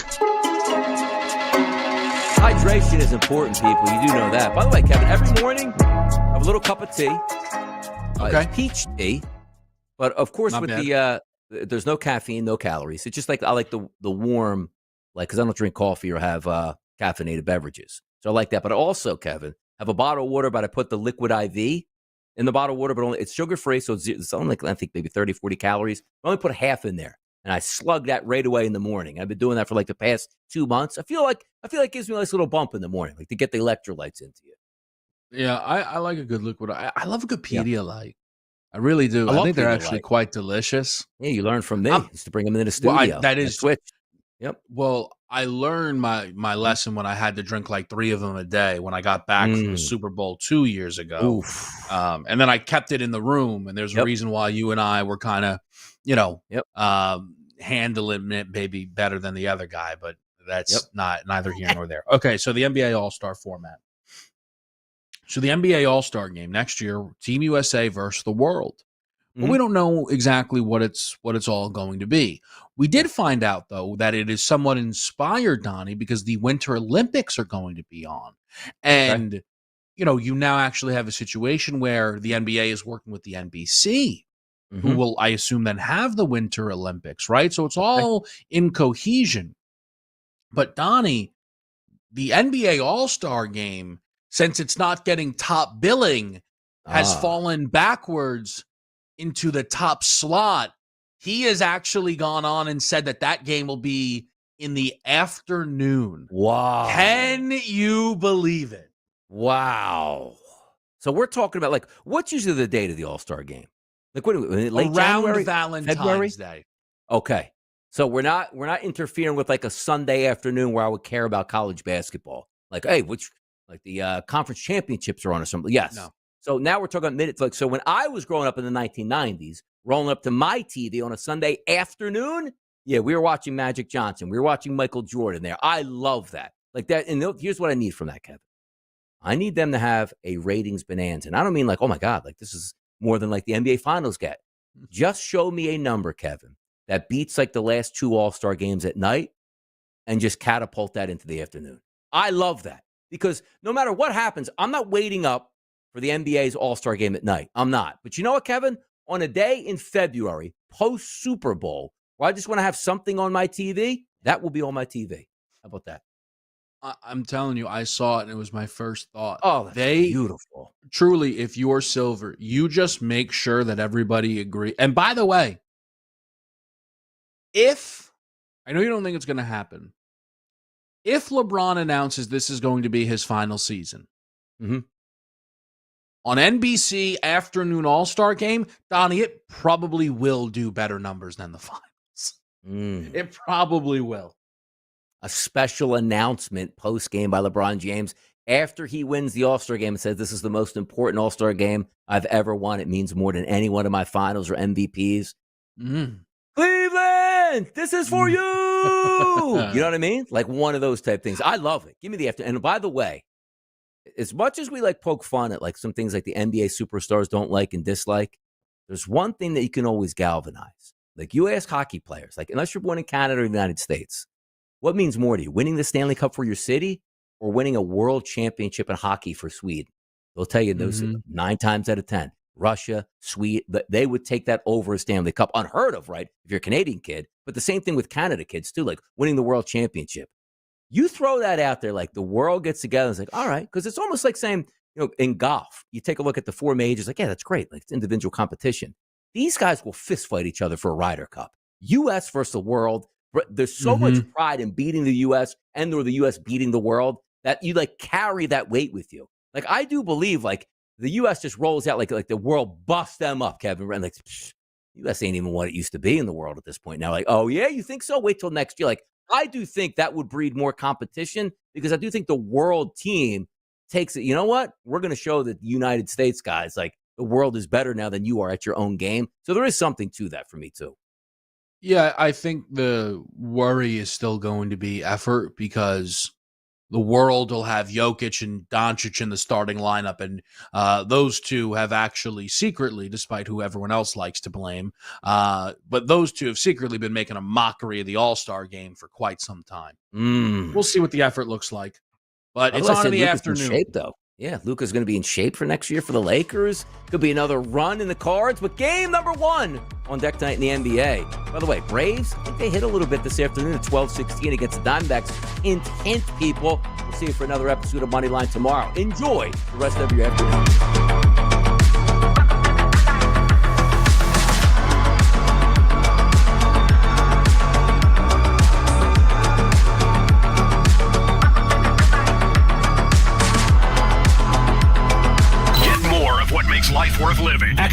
Hydration is important, people. You do know that. By the way, Kevin, every morning, I have a little cup of tea. Okay. It's peach tea. But, of course, with there's no caffeine, no calories. It's just like I like the warm, like, because I don't drink coffee or have caffeinated beverages. So I like that. But I also, Kevin, have a bottle of water, but I put the liquid IV in the bottled water, but it's sugar-free, so it's only, I think, maybe 30, 40 calories. I only put half in there, and I slug that right away in the morning. I've been doing that for like the past 2 months. I feel like it gives me a nice little bump in the morning, like to get the electrolytes into you. Yeah, I like a good liquid. I love a good Pedialyte. I really do. I think they're actually quite delicious. Yeah, you learned from me. Just to bring them into the studio. That is switch. Yep. Well, I learned my lesson when I had to drink like 3 of them a day when I got back from the Super Bowl 2 years ago. And then I kept it in the room. And there's a reason why you and I were kind of, handling it maybe better than the other guy. But that's neither here nor there. Okay, so the NBA All-Star format. So the NBA All-Star game next year, Team USA versus the world. But we don't know exactly what it's all going to be. We did find out, though, that it is somewhat inspired, Donnie, because the Winter Olympics are going to be on. And, you now actually have a situation where the NBA is working with the NBC, who will, I assume, then have the Winter Olympics, right? So it's all in cohesion. But, Donnie, the NBA All-Star game, since it's not getting top billing, has fallen backwards into the top slot. He has actually gone on and said that game will be in the afternoon. Wow. Can you believe it? Wow. So we're talking about, like, what's usually the date of the All-Star game? Like, what, late Around January? Valentine's February? Day. Okay. So we're not interfering with like a Sunday afternoon where I would care about college basketball. Like, hey, the conference championships are on or something. Yes. No. So now we're talking about minutes. Like, so when I was growing up in the 1990s, rolling up to my TV on a Sunday afternoon, we were watching Magic Johnson. We were watching Michael Jordan there. I love that. Like that. And here's what I need from that, Kevin. I need them to have a ratings bonanza. And I don't mean like, oh my God, like this is more than like the NBA Finals get. Just show me a number, Kevin, that beats like the last 2 All-Star games at night and just catapult that into the afternoon. I love that because no matter what happens, I'm not waiting up for the NBA's All-Star game at night. I'm not. But you know what, Kevin? On a day in February, post-Super Bowl, where I just want to have something on my TV, that will be on my TV. How about that? I'm telling you, I saw it, and it was my first thought. Oh, that's beautiful. Truly, if you're Silver, you just make sure that everybody agree. And by the way, I know you don't think it's going to happen, if LeBron announces this is going to be his final season, on NBC afternoon All-Star game, Donnie, it probably will do better numbers than the finals. It probably will. A special announcement post-game by LeBron James after he wins the All-Star game and says, this is the most important All-Star game I've ever won. It means more than any one of my finals or MVPs. Cleveland, this is for you. You know what I mean? Like one of those type things. I love it. Give me the after. And by the way, as much as we like poke fun at like some things like the NBA superstars don't like and dislike, there's one thing that you can always galvanize. Like you ask hockey players, like unless you're born in Canada or the United States, what means more to you? Winning the Stanley Cup for your city or winning a world championship in hockey for Sweden? They'll tell you those 9 times out of 10. Russia, Sweden, they would take that over a Stanley Cup. Unheard of, right? If you're a Canadian kid. But the same thing with Canada kids too, like winning the world championship. You throw that out there, like the world gets together and it's like, all right, because it's almost like saying, in golf, you take a look at the 4 majors, like, yeah, that's great. Like it's individual competition. These guys will fist fight each other for a Ryder Cup. U.S. versus the world. There's so much pride in beating the U.S. and or the U.S. beating the world that you like carry that weight with you. Like I do believe like the U.S. just rolls out like the world busts them up, Kevin. And like U.S. ain't even what it used to be in the world at this point now. Like, oh yeah, you think so? Wait till next year. Like I do think that would breed more competition because I do think the world team takes it. You know what? We're going to show that the United States guys, like the world is better now than you are at your own game. So there is something to that for me too. Yeah, I think the worry is still going to be effort because the world will have Jokic and Doncic in the starting lineup, and those two have actually secretly, despite who everyone else likes to blame, but those two have secretly been making a mockery of the All-Star game for quite some time. We'll see what the effort looks like, but it's on in the afternoon. In shape, though. Yeah, Luka's going to be in shape for next year for the Lakers. Could be another run in the cards, but game number 1 on deck tonight in the NBA. By the way, Braves, I think they hit a little bit this afternoon at 12:16 against the Diamondbacks. Hint, people. We'll see you for another episode of Moneyline tomorrow. Enjoy the rest of your afternoon.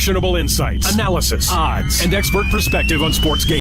Actionable insights, analysis, odds, and expert perspective on sports games.